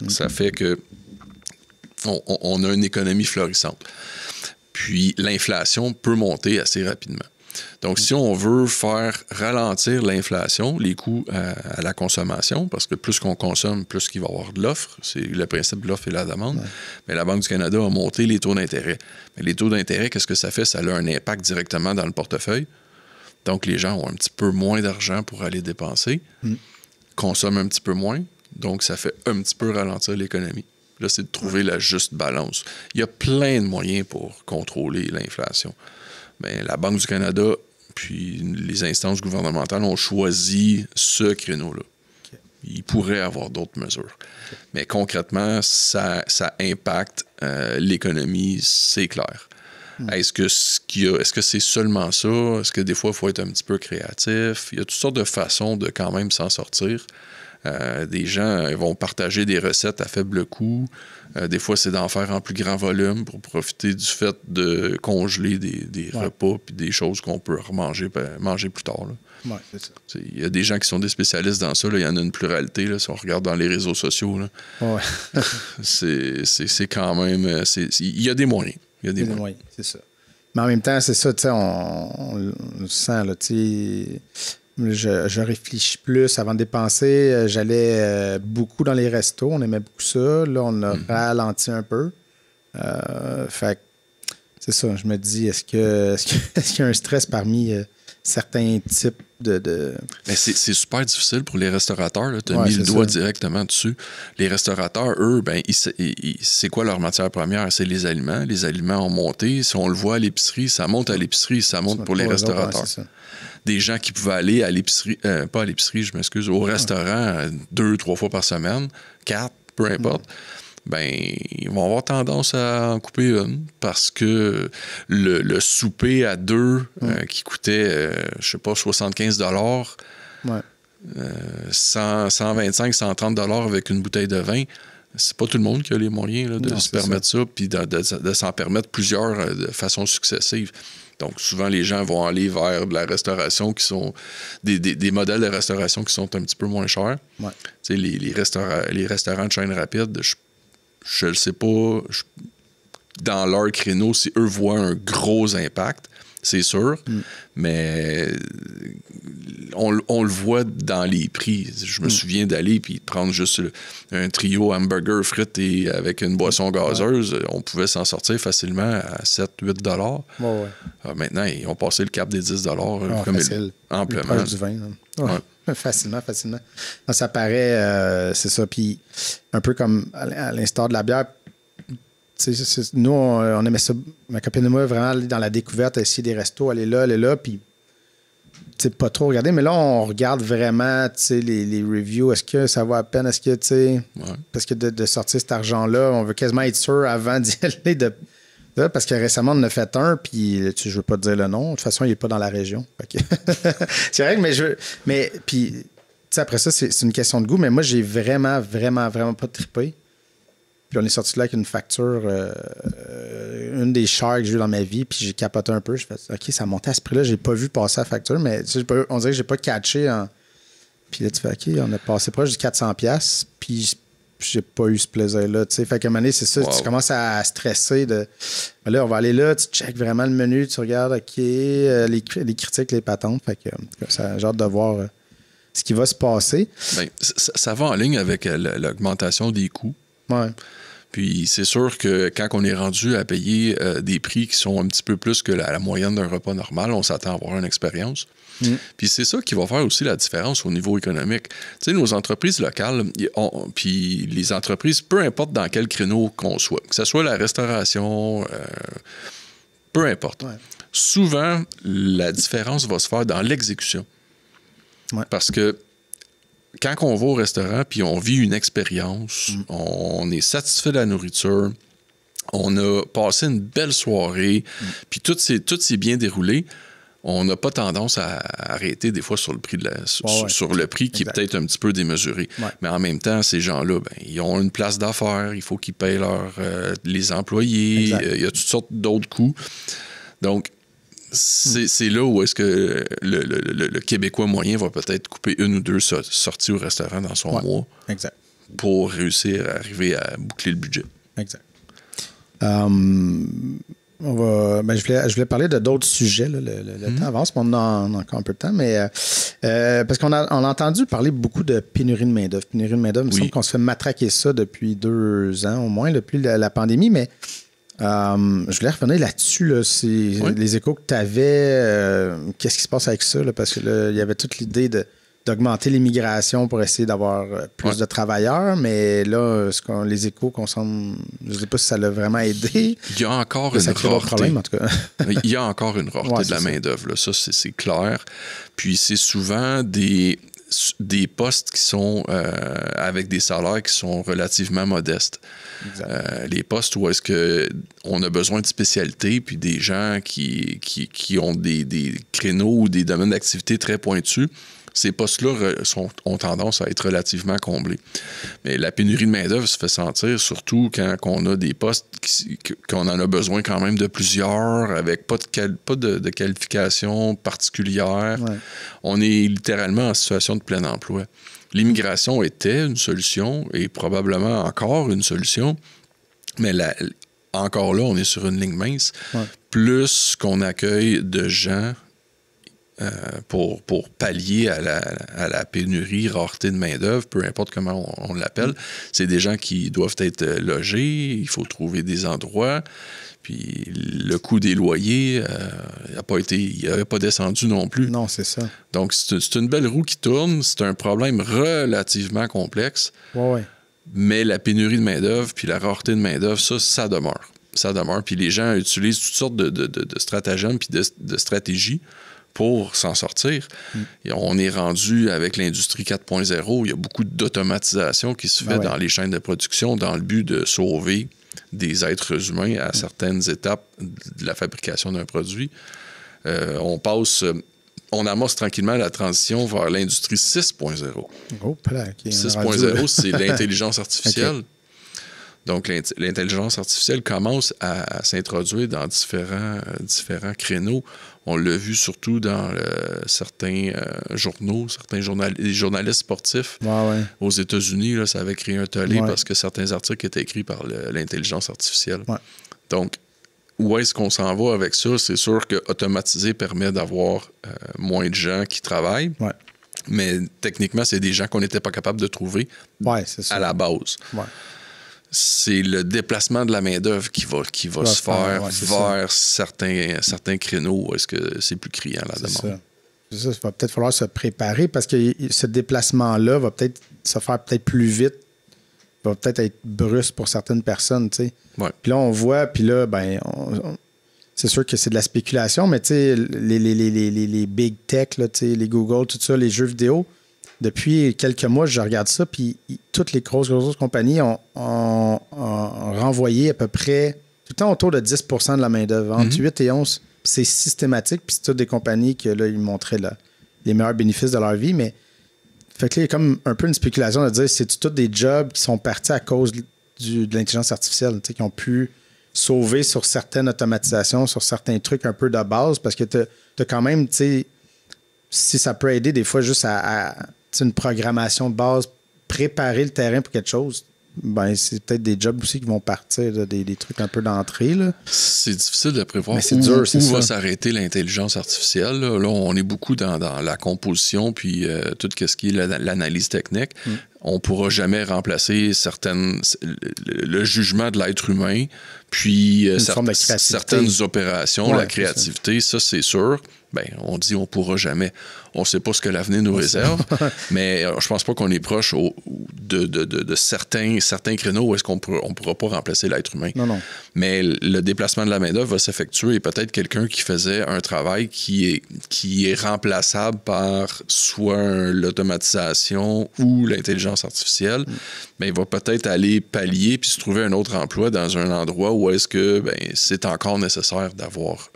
ça fait que on a une économie florissante. Puis l'inflation peut monter assez rapidement. Donc, si on veut faire ralentir l'inflation, les coûts à la consommation, parce que plus qu'on consomme, plus qu'il va y avoir de l'offre, c'est le principe de l'offre et la demande, mais la Banque du Canada a monté les taux d'intérêt. Mais les taux d'intérêt, qu'est-ce que ça fait? Ça a un impact directement dans le portefeuille. Donc, les gens ont un petit peu moins d'argent pour aller dépenser, consomment un petit peu moins, donc ça fait un petit peu ralentir l'économie. Là, c'est de trouver la juste balance. Il y a plein de moyens pour contrôler l'inflation. Mais la Banque du Canada puis les instances gouvernementales ont choisi ce créneau-là. Okay. Il pourrait y avoir d'autres mesures. Okay. Mais concrètement, ça impacte l'économie, c'est clair. Est-ce que c'est seulement ça? Est-ce que des fois, il faut être un petit peu créatif? Il y a toutes sortes de façons de quand même s'en sortir. Des gens vont partager des recettes à faible coût. Des fois, c'est d'en faire en plus grand volume pour profiter du fait de congeler des repas puis des choses qu'on peut manger plus tard. Oui, c'est ça. Il y a des gens qui sont des spécialistes dans ça. Là. Il y en a une pluralité. Là, si on regarde dans les réseaux sociaux, là. C'est quand même... Il y a des moyens. Il y a des moyens, c'est ça. Mais en même temps, c'est ça, tu sais, on le sent, là, tu sais... Je réfléchis plus avant de dépenser. J'allais beaucoup dans les restos. On aimait beaucoup ça. Là, on a ralenti un peu. Fait que, c'est ça. Je me dis, est-ce qu'il y a un stress parmi certains types de... Mais c'est super difficile pour les restaurateurs. Tu as mis le doigt directement dessus. Les restaurateurs, eux, ben, c'est quoi leur matière première? C'est les aliments. Les aliments ont monté. Si on le voit à l'épicerie, ça monte à l'épicerie, ça monte pour les restaurateurs. Des gens qui pouvaient aller à l'épicerie, pas à l'épicerie, je m'excuse, au restaurant 2-3 fois par semaine, 4, peu importe, ben ils vont avoir tendance à en couper une parce que le souper à 2 qui coûtait, je sais pas, 75 $, 125-130 $ avec une bouteille de vin, c'est pas tout le monde qui a les moyens là, de se permettre ça puis de s'en permettre plusieurs de façon successive. Donc, souvent, les gens vont aller vers de la restauration qui sont des modèles de restauration qui sont un petit peu moins chers. Ouais. Tu sais, les restaurants de chaîne rapide, je ne sais pas dans leur créneau si eux voient un gros impact, c'est sûr, mais on le voit dans les prix. Je me souviens d'aller et prendre juste un trio hamburger, frites et avec une boisson gazeuse. On pouvait s'en sortir facilement à 7-8 $. Maintenant, ils ont passé le cap des 10 $. Facile. Amplement. Proche du 20. Facilement. Non, ça paraît, c'est ça. Puis un peu comme à l'instar de la bière, nous, on aimait ça, ma copine et moi, vraiment aller dans la découverte, essayer des restos, aller là, puis pas trop regarder, mais là, on regarde vraiment les reviews. Est-ce que ça vaut la peine? Est-ce que, parce que de sortir cet argent-là, on veut quasiment être sûr avant d'y aller parce que récemment, on en a fait un, puis je veux pas te dire le nom. De toute façon, il n'est pas dans la région. C'est vrai que, puis, après ça, c'est une question de goût, mais moi, j'ai vraiment pas trippé. Puis on est sorti là avec une facture, une des chars que j'ai eu dans ma vie, puis j'ai capoté un peu. Je fais, OK, ça montait à ce prix-là, j'ai pas vu passer la facture, mais on dirait que j'ai pas catché. Puis là, tu fais, OK, on a passé proche du 400$, puis j'ai pas eu ce plaisir-là. Fait qu'à un moment donné, c'est ça, tu commences à stresser. Ben là, on va aller là, tu checkes vraiment le menu, tu regardes, OK, les critiques, les patentes. Fait que ça, j'ai hâte de voir ce qui va se passer. Bien, ça va en ligne avec l'augmentation des coûts. Ouais. Puis c'est sûr que quand on est rendu à payer des prix qui sont un petit peu plus que la moyenne d'un repas normal, on s'attend à avoir une expérience. Puis c'est ça qui va faire aussi la différence au niveau économique. Tu sais, nos entreprises locales, puis les entreprises, peu importe dans quel créneau qu'on soit, que ce soit la restauration, peu importe. Ouais. Souvent, la différence va se faire dans l'exécution. Ouais. Parce que quand on va au restaurant puis on vit une expérience, on est satisfait de la nourriture, on a passé une belle soirée, puis tout s'est bien déroulé, on n'a pas tendance à arrêter des fois sur le prix sur le prix qui est peut-être un petit peu démesuré. Ouais. Mais en même temps, ces gens-là, ils ont une place d'affaires, il faut qu'ils payent les employés, il y a toutes sortes d'autres coûts. Donc, c'est là où est-ce que le Québécois moyen va peut-être couper une ou deux sorties au restaurant dans son mois pour réussir à arriver à boucler le budget. Exact. Je voulais parler de d'autres sujets. Là. Le temps avance, mais on a encore un peu de temps. Mais, parce qu'on a entendu parler beaucoup de pénurie de main-d'œuvre. Pénurie de main-d'œuvre, il me semble qu'on se fait matraquer ça depuis 2 ans au moins, depuis la pandémie. Mais je voulais revenir là-dessus. Là, les échos que tu avais, qu'est-ce qui se passe avec ça? Là, parce que là, il y avait toute l'idée d'augmenter l'immigration pour essayer d'avoir plus de travailleurs, mais là, les échos qu'on semble... Je ne sais pas si ça l'a vraiment aidé. Il y a encore une rareté. En tout cas. Il y a encore une rareté de la main-d'œuvre. Ça, c'est clair. Puis c'est souvent des postes qui sont avec des salaires qui sont relativement modestes. Les postes où est-ce qu'on a besoin de spécialités, puis des gens qui ont des créneaux ou des domaines d'activité très pointus, ces postes-là ont tendance à être relativement comblés. Mais la pénurie de main-d'œuvre se fait sentir surtout quand on a des postes qu'on en a besoin quand même de plusieurs, avec pas de qualification particulière. Ouais. On est littéralement en situation de plein emploi. L'immigration était une solution et probablement encore une solution, mais encore là, on est sur une ligne mince. Ouais. Plus qu'on accueille de gens pour pallier à la pénurie, rareté de main-d'œuvre, peu importe comment on l'appelle. C'est des gens qui doivent être logés, il faut trouver des endroits, puis le coût des loyers il n'avait pas descendu non plus. Non, c'est ça. Donc, c'est une belle roue qui tourne, c'est un problème relativement complexe, mais la pénurie de main-d'œuvre puis la rareté de main-d'œuvre, ça demeure. Ça demeure, puis les gens utilisent toutes sortes de stratagèmes puis de stratégies pour s'en sortir. Et on est rendu avec l'industrie 4.0. Il y a beaucoup d'automatisation qui se fait dans les chaînes de production dans le but de sauver des êtres humains à certaines étapes de la fabrication d'un produit. On amorce tranquillement la transition vers l'industrie 6.0. 6.0, c'est l'intelligence artificielle. Donc, l'intelligence artificielle commence à s'introduire dans différents créneaux. On l'a vu surtout dans certains journaux, les journalistes sportifs aux États-Unis. Là, ça avait créé un tollé parce que certains articles étaient écrits par l'intelligence artificielle. Ouais. Donc, où est-ce qu'on s'en va avec ça? C'est sûr que automatiser permet d'avoir moins de gens qui travaillent. Ouais. Mais techniquement, c'est des gens qu'on n'était pas capable de trouver à la base. Ouais. C'est le déplacement de la main-d'œuvre qui va se faire vers certains créneaux où est-ce que c'est plus criant la demande. C'est ça. Il va peut-être falloir se préparer parce que ce déplacement-là va peut-être se faire peut-être plus vite, va peut-être être brusque pour certaines personnes. T'sais. Ouais. Puis là, on voit, puis là, c'est sûr que c'est de la spéculation, mais les big tech, là, les Google, tout ça, les jeux vidéo. Depuis quelques mois, je regarde ça, puis toutes les grosses compagnies ont renvoyé à peu près tout le temps autour de 10 % de la main-d'œuvre, entre 8 et 11. C'est systématique, puis c'est toutes des compagnies que là, ils montraient les meilleurs bénéfices de leur vie, mais fait que là, il y a comme un peu une spéculation de dire c'est tous des jobs qui sont partis à cause de l'intelligence artificielle, qui ont pu sauver sur certaines automatisations, sur certains trucs un peu de base, parce que tu as quand même, si ça peut aider des fois juste à une programmation de base, préparer le terrain pour quelque chose, c'est peut-être des jobs aussi qui vont partir, là, des trucs un peu d'entrée. Là. C'est difficile de prévoir où va s'arrêter l'intelligence artificielle. Là, on est beaucoup dans la composition puis tout ce qui est l'analyse technique. on ne pourra jamais remplacer le jugement de l'être humain, puis certaines opérations, la créativité, ça c'est sûr. Ben, on dit on ne pourra jamais. On ne sait pas ce que l'avenir nous réserve, mais je pense pas qu'on est proche de certains créneaux où est-ce qu'on ne pourra pas remplacer l'être humain. Non. Mais le déplacement de la main-d'œuvre va s'effectuer et peut-être quelqu'un qui faisait un travail qui est remplaçable par soit l'automatisation ou l'intelligence artificielle, ben, il va peut-être aller pallier puis se trouver un autre emploi dans un endroit où est-ce que c'est encore nécessaire d'avoir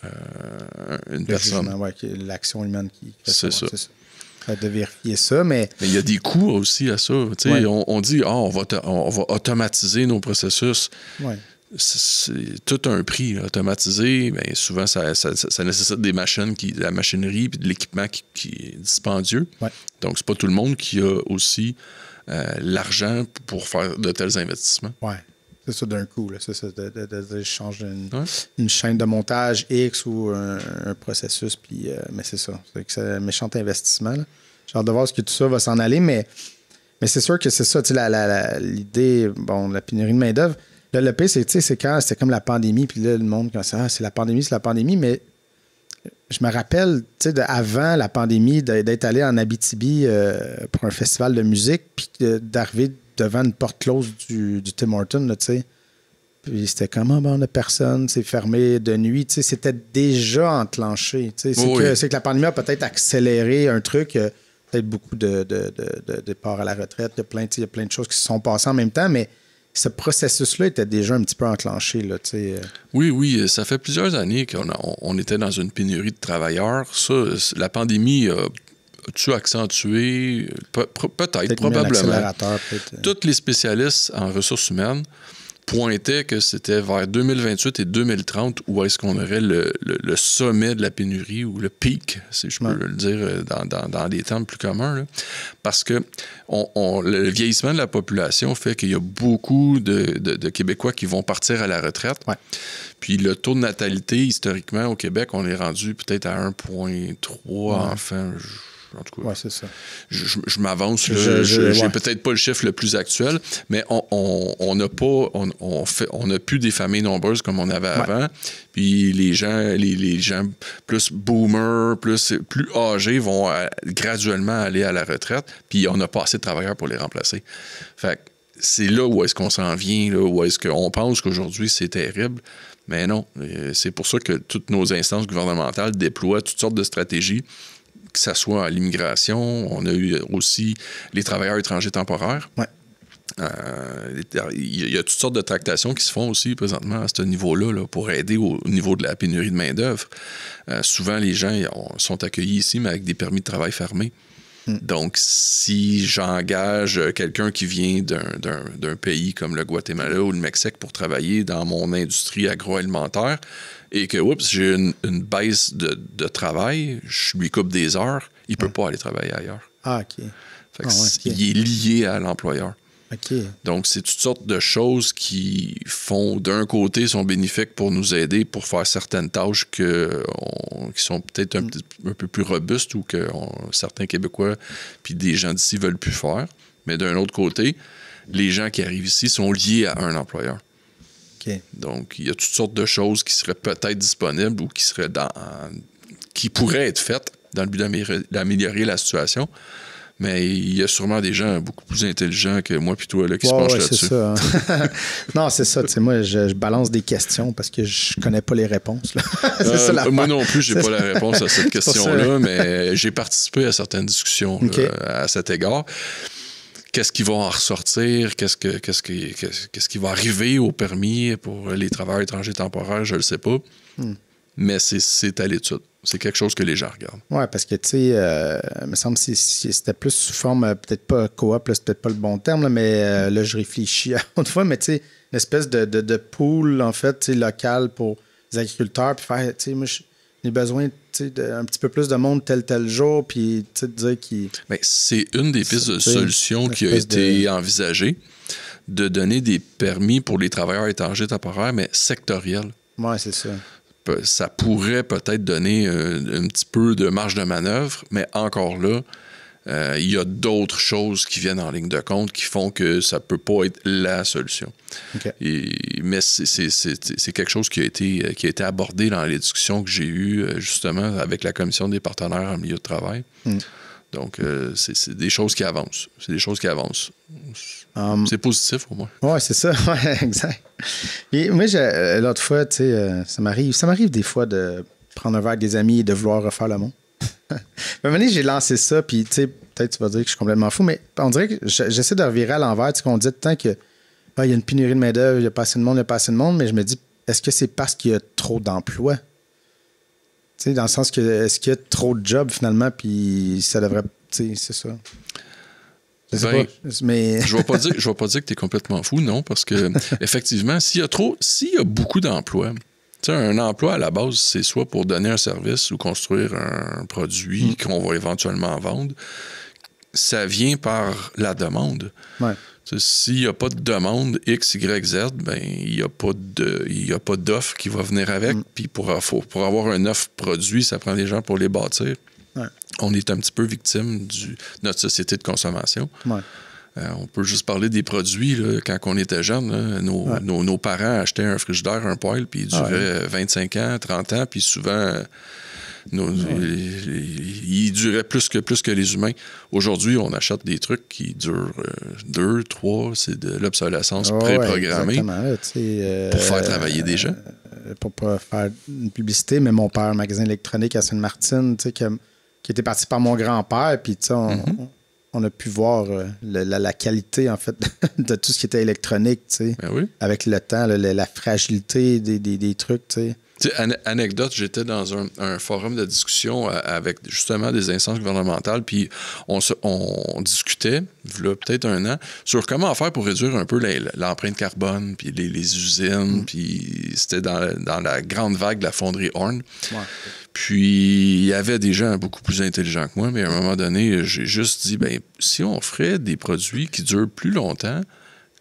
une personne. L'action humaine qui fait ça. C'est ça. De vérifier ça, mais il y a des coûts aussi à ça. On dit on va automatiser nos processus. Ouais. C'est tout un prix. Automatiser, bien, souvent, ça nécessite des machines, de la machinerie et de l'équipement qui est dispendieux. Ouais. Donc, c'est pas tout le monde qui a aussi l'argent pour faire de tels investissements. Oui. C'est ça d'un coup. Là. C'est ça, de changer une chaîne de montage X ou un processus. Puis, mais c'est ça. C'est un méchant investissement. Là. J'ai hâte de voir ce que tout ça va s'en aller. Mais c'est sûr que c'est ça. L'idée, la pénurie de main-d'œuvre. Là, le pire, c'est quand c'était comme la pandémie. Puis là, le monde, quand c'est la pandémie. Mais je me rappelle, avant la pandémie, d'être allé en Abitibi pour un festival de musique. Puis d'arriver devant une porte close du Tim Hortons, là, tu sais. Puis c'était comme, on n'a personne, c'est fermé de nuit, tu sais. C'était déjà enclenché, tu sais. C'est que la pandémie a peut-être accéléré un truc, peut-être beaucoup de départs à la retraite, il y a plein de choses qui se sont passées en même temps, mais ce processus-là était déjà un petit peu enclenché, là, tu sais. Oui, ça fait plusieurs années qu'on était dans une pénurie de travailleurs. Ça, la pandémie as-tu accentué? Peut-être, probablement. Tous les spécialistes en ressources humaines pointaient que c'était vers 2028 et 2030 où est-ce qu'on aurait le sommet de la pénurie ou le pic, si je peux le dire dans des termes plus communs. Là. Parce que le vieillissement de la population fait qu'il y a beaucoup de Québécois qui vont partir à la retraite. Ouais. Puis le taux de natalité, historiquement, au Québec, on est rendu peut-être à 1,3 enfants. En tout cas, c'est ça. Je m'avance. J'ai peut-être pas le chiffre le plus actuel, mais on n'a plus des familles nombreuses comme on avait avant. Puis les gens plus boomers, plus âgés vont graduellement aller à la retraite. Puis on n'a pas assez de travailleurs pour les remplacer. Fait que c'est là où est-ce qu'on s'en vient, là, où est-ce qu'on pense qu'aujourd'hui c'est terrible. Mais non, c'est pour ça que toutes nos instances gouvernementales déploient toutes sortes de stratégies, que ce soit à l'immigration. On a eu aussi les travailleurs étrangers temporaires. Ouais. Il y a toutes sortes de tractations qui se font aussi présentement à ce niveau-là là, pour aider au niveau de la pénurie de main-d'œuvre. Souvent, les gens sont accueillis ici, mais avec des permis de travail fermés. Donc, si j'engage quelqu'un qui vient d'un pays comme le Guatemala ou le Mexique pour travailler dans mon industrie agroalimentaire et que, j'ai une baisse de travail, je lui coupe des heures, il ne peut pas aller travailler ailleurs. Ah, OK. Fait que il est lié à l'employeur. OK. Donc, c'est toutes sortes de choses qui font, d'un côté, sont bénéfiques pour nous aider pour faire certaines tâches qui sont peut-être un peu plus robustes ou que certains Québécois puis des gens d'ici veulent plus faire. Mais d'un autre côté, les gens qui arrivent ici sont liés à un employeur. OK. Donc, il y a toutes sortes de choses qui seraient peut-être disponibles ou qui pourraient être faites dans le but d'améliorer la situation. Mais il y a sûrement des gens beaucoup plus intelligents que moi puis toi là, qui se penchent là-dessus. C'est ça. Hein. Non, c'est ça. Moi, je balance des questions parce que je connais pas les réponses. Là. Moi non plus, j'ai pas la réponse à cette question-là, mais j'ai participé à certaines discussions à cet égard. Qu'est-ce qui va en ressortir? Qu'est-ce qui va arriver au permis pour les travailleurs étrangers temporaires? Je le sais pas. Mais c'est à l'étude. C'est quelque chose que les gens regardent. Oui, parce que, tu sais, il me semble que c'était plus sous forme, peut-être pas coop, là, c'est peut-être pas le bon terme, là, mais là, je réfléchis à autre fois, mais tu sais, une espèce de pool, en fait, local pour les agriculteurs, puis faire, tu sais, moi, j'ai besoin, d'un petit peu plus de monde tel jour, puis, tu sais, de dire qu'il... Bien, c'est une des pistes de solution qui a été envisagée, de donner des permis pour les travailleurs étrangers temporaires, mais sectoriels. Oui, c'est ça. Ça pourrait peut-être donner un petit peu de marge de manœuvre, mais encore là, il y a d'autres choses qui viennent en ligne de compte qui font que ça peut pas être la solution. Okay. Mais c'est quelque chose qui a été abordé dans les discussions que j'ai eues justement avec la commission des partenaires en milieu de travail. Donc, c'est des choses qui avancent. C'est des choses qui avancent. C'est positif au moins. Oui, c'est ça. Ouais, exact. Et moi, l'autre fois, tu sais, ça m'arrive des fois de prendre un verre avec des amis et de vouloir refaire le monde. À un moment donné, j'ai lancé ça, puis tu sais, peut-être tu vas dire que je suis complètement fou, mais on dirait que j'essaie de revirer à l'envers. Tu sais, qu'on dit tout le temps qu'il y a une pénurie de main-d'œuvre, il n'y a pas assez de monde, il n'y a pas assez de monde, mais je me dis, est-ce que c'est parce qu'il y a trop d'emplois? Tu sais, dans le sens que, est-ce qu'il y a trop de jobs finalement, puis ça devrait. Tu sais, c'est ça. Je sais pas, mais. Je ne vais pas dire que tu es complètement fou, non, parce que, effectivement, s'il y a beaucoup d'emplois, tu sais, un emploi à la base, c'est soit pour donner un service ou construire un produit qu'on va éventuellement vendre. Ça vient par la demande. Ouais. S'il n'y a pas de demande X, Y, Z, ben il n'y a pas d'offre qui va venir avec. Puis pour avoir un offre produit, ça prend des gens pour les bâtir. Ouais. On est un petit peu victime de notre société de consommation. Ouais. On peut juste parler des produits. Là, quand on était jeune, là, nos parents achetaient un frigidaire, un poêle, puis il durait 25 ans, 30 ans, puis souvent, il durait plus que les humains. Aujourd'hui, on achète des trucs qui durent 2, 3, c'est de l'obsolescence préprogrammée pour faire travailler des gens. Pour pas faire une publicité, mais mon père, un magasin électronique à Sainte-Martine, qui était parti par mon grand-père, puis on a pu voir la qualité, en fait, de tout ce qui était électronique, avec le temps, la fragilité des trucs, tu sais. Anecdote, j'étais dans un forum de discussion avec justement des instances gouvernementales, puis on discutait, il y a peut-être 1 an, sur comment faire pour réduire un peu l'empreinte carbone, puis les usines, puis c'était dans la grande vague de la fonderie Horn. Ouais. Puis il y avait des gens beaucoup plus intelligents que moi, mais à un moment donné, j'ai juste dit, ben si on ferait des produits qui durent plus longtemps,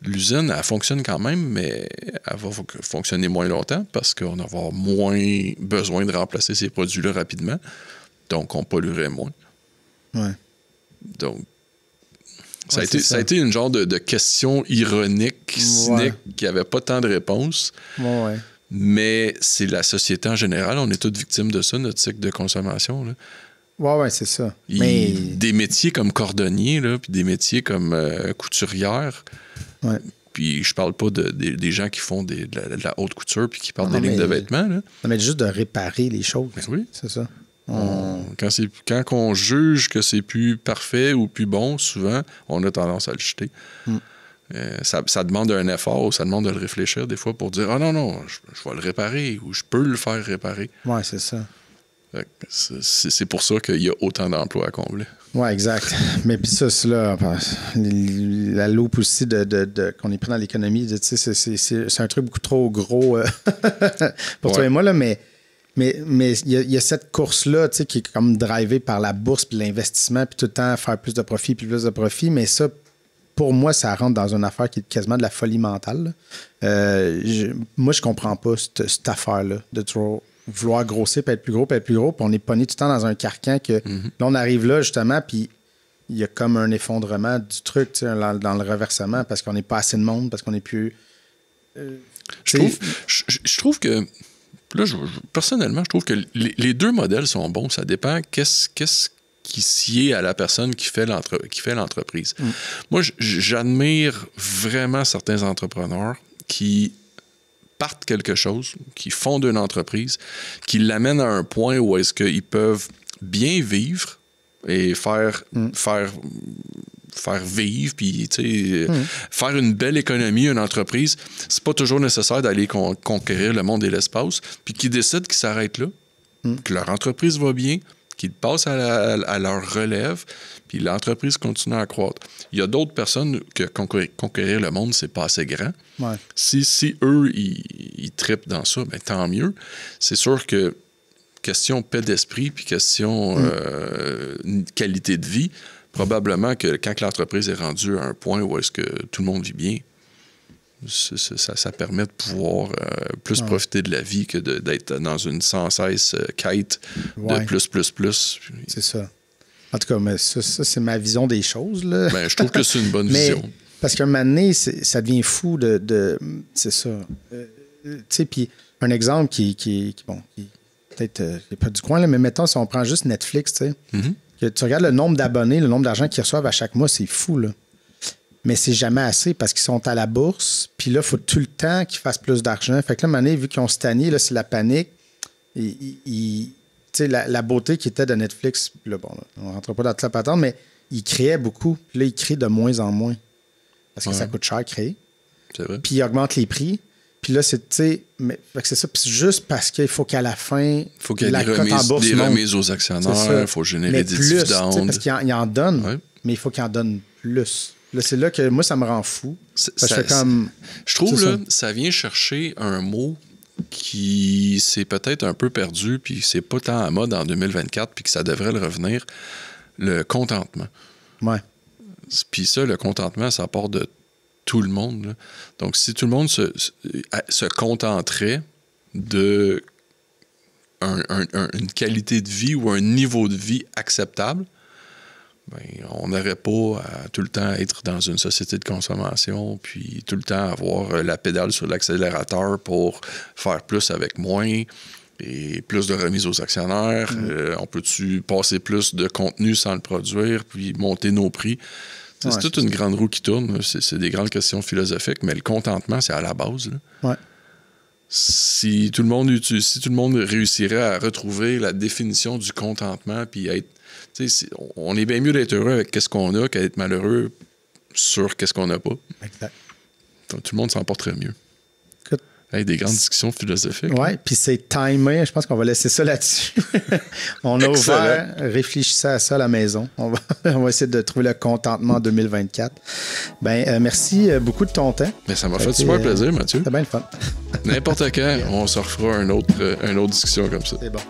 l'usine, elle fonctionne quand même, mais elle va fonctionner moins longtemps parce qu'on va avoir moins besoin de remplacer ces produits-là rapidement. Donc, on polluerait moins. Ouais. Donc, ça a été une genre de question ironique, cynique, qui n'avait pas tant de réponses. Ouais. Mais c'est la société en général. On est toutes victimes de ça, notre cycle de consommation, là. Ouais, c'est ça. Des métiers comme cordonnier, là, puis des métiers comme couturière. Ouais. Puis je parle pas des gens qui font de la haute couture puis qui partent des lignes de vêtements. Là. Non, mais juste de réparer les choses. Ben oui. C'est ça. Quand on juge que c'est plus parfait ou plus bon, souvent, on a tendance à le jeter. Ça demande un effort, ça demande de le réfléchir des fois pour dire « Ah non, je vais le réparer ou je peux le faire réparer. » Ouais, c'est ça. C'est pour ça qu'il y a autant d'emplois à combler. Oui, exact. Mais puis ça, c'est là, la loupe aussi qu'on est pris dans l'économie, c'est un truc beaucoup trop gros pour toi et moi, là, mais il y a cette course-là qui est comme drivée par la bourse puis l'investissement, puis tout le temps faire plus de profit, mais ça, pour moi, ça rentre dans une affaire qui est quasiment de la folie mentale. Moi, je comprends pas cette affaire-là de trop vouloir grossir, puis être plus gros, puis on est pogné tout le temps dans un carcan que là, on arrive là, justement, puis il y a comme un effondrement du truc, tu sais, dans le reversement, parce qu'on n'est pas assez de monde, parce qu'on n'est plus... Je trouve que... Là, personnellement, je trouve que les deux modèles sont bons. Ça dépend qu'est-ce qui sied à la personne qui fait l'entreprise. Moi, j'admire vraiment certains entrepreneurs qui partent quelque chose, qui fondent une entreprise, qui l'amènent à un point où est-ce qu'ils peuvent bien vivre et faire vivre, puis faire une belle économie, une entreprise. C'est pas toujours nécessaire d'aller conquérir le monde et l'espace, puis qui décident qu'ils s'arrêtent là, que leur entreprise va bien, qu'ils passent à leur relève, puis l'entreprise continue à croître. Il y a d'autres personnes que conquérir le monde, c'est pas assez grand. Ouais. Si eux, ils trippent dans ça, ben, tant mieux. C'est sûr que question paix d'esprit puis question qualité de vie, probablement que quand l'entreprise est rendue à un point où est-ce que tout le monde vit bien, ça permet de pouvoir plus profiter de la vie que d'être dans une sans cesse quête de plus. C'est ça. En tout cas, mais ça c'est ma vision des choses. Là. Ben, je trouve que c'est une bonne vision. Parce qu'un moment donné, ça devient fou de c'est ça. Tu sais, puis un exemple qui peut-être n'est pas du coin, là, mais mettons, si on prend juste Netflix, tu sais, que tu regardes le nombre d'abonnés, le nombre d'argent qu'ils reçoivent à chaque mois, c'est fou, là. Mais c'est jamais assez parce qu'ils sont à la bourse, puis là, il faut tout le temps qu'ils fassent plus d'argent. Fait que là, à un moment donné, vu qu'ils ont stagné, là, c'est la panique. Tu sais, la beauté qui était de Netflix, là, bon, là, on ne rentre pas dans toute la patente, mais ils créaient beaucoup. Puis là, ils créent de moins en moins. Parce que ça coûte cher à créer. C'est vrai. Puis ils augmentent les prix. Puis là, c'est, tu sais, c'est ça. Puis c'est juste parce qu'il faut qu'à la fin, il faut qu'il y ait des remises aux actionnaires, il faut générer des dividendes. Parce qu'ils en donnent, mais il faut qu'ils en donnent plus. Là, c'est là que moi, ça me rend fou. Je trouve là, ça vient chercher un mot qui s'est peut-être un peu perdu, puis c'est pas tant à mode en 2024, puis que ça devrait le revenir, le contentement. Ouais. Puis ça, le contentement, ça part de tout le monde. Là. Donc, si tout le monde se contenterait de une qualité de vie ou un niveau de vie acceptable, ben, on n'aurait pas à tout le temps être dans une société de consommation, puis tout le temps avoir la pédale sur l'accélérateur pour faire plus avec moins et plus de remises aux actionnaires. On peut-tu passer plus de contenu sans le produire, puis monter nos prix? C'est toute une grande roue qui tourne. C'est des grandes questions philosophiques, mais le contentement, c'est à la base. Là. Ouais. Si tout le monde réussirait à retrouver la définition du contentement, puis être, on est bien mieux d'être heureux avec ce qu'on a qu'à être malheureux sur ce qu'on n'a pas. Exact. Donc, tout le monde s'en porterait mieux. Écoute, avec des grandes discussions philosophiques. Oui, puis c'est timé. Je pense qu'on va laisser ça là-dessus. On a ouvert, réfléchissez à ça à la maison. On va essayer de trouver le contentement en 2024. Merci beaucoup de ton temps. Mais ça m'a fait super plaisir, Mathieu. C'était bien le fun. N'importe quand, on se refera une autre discussion comme ça. C'est bon.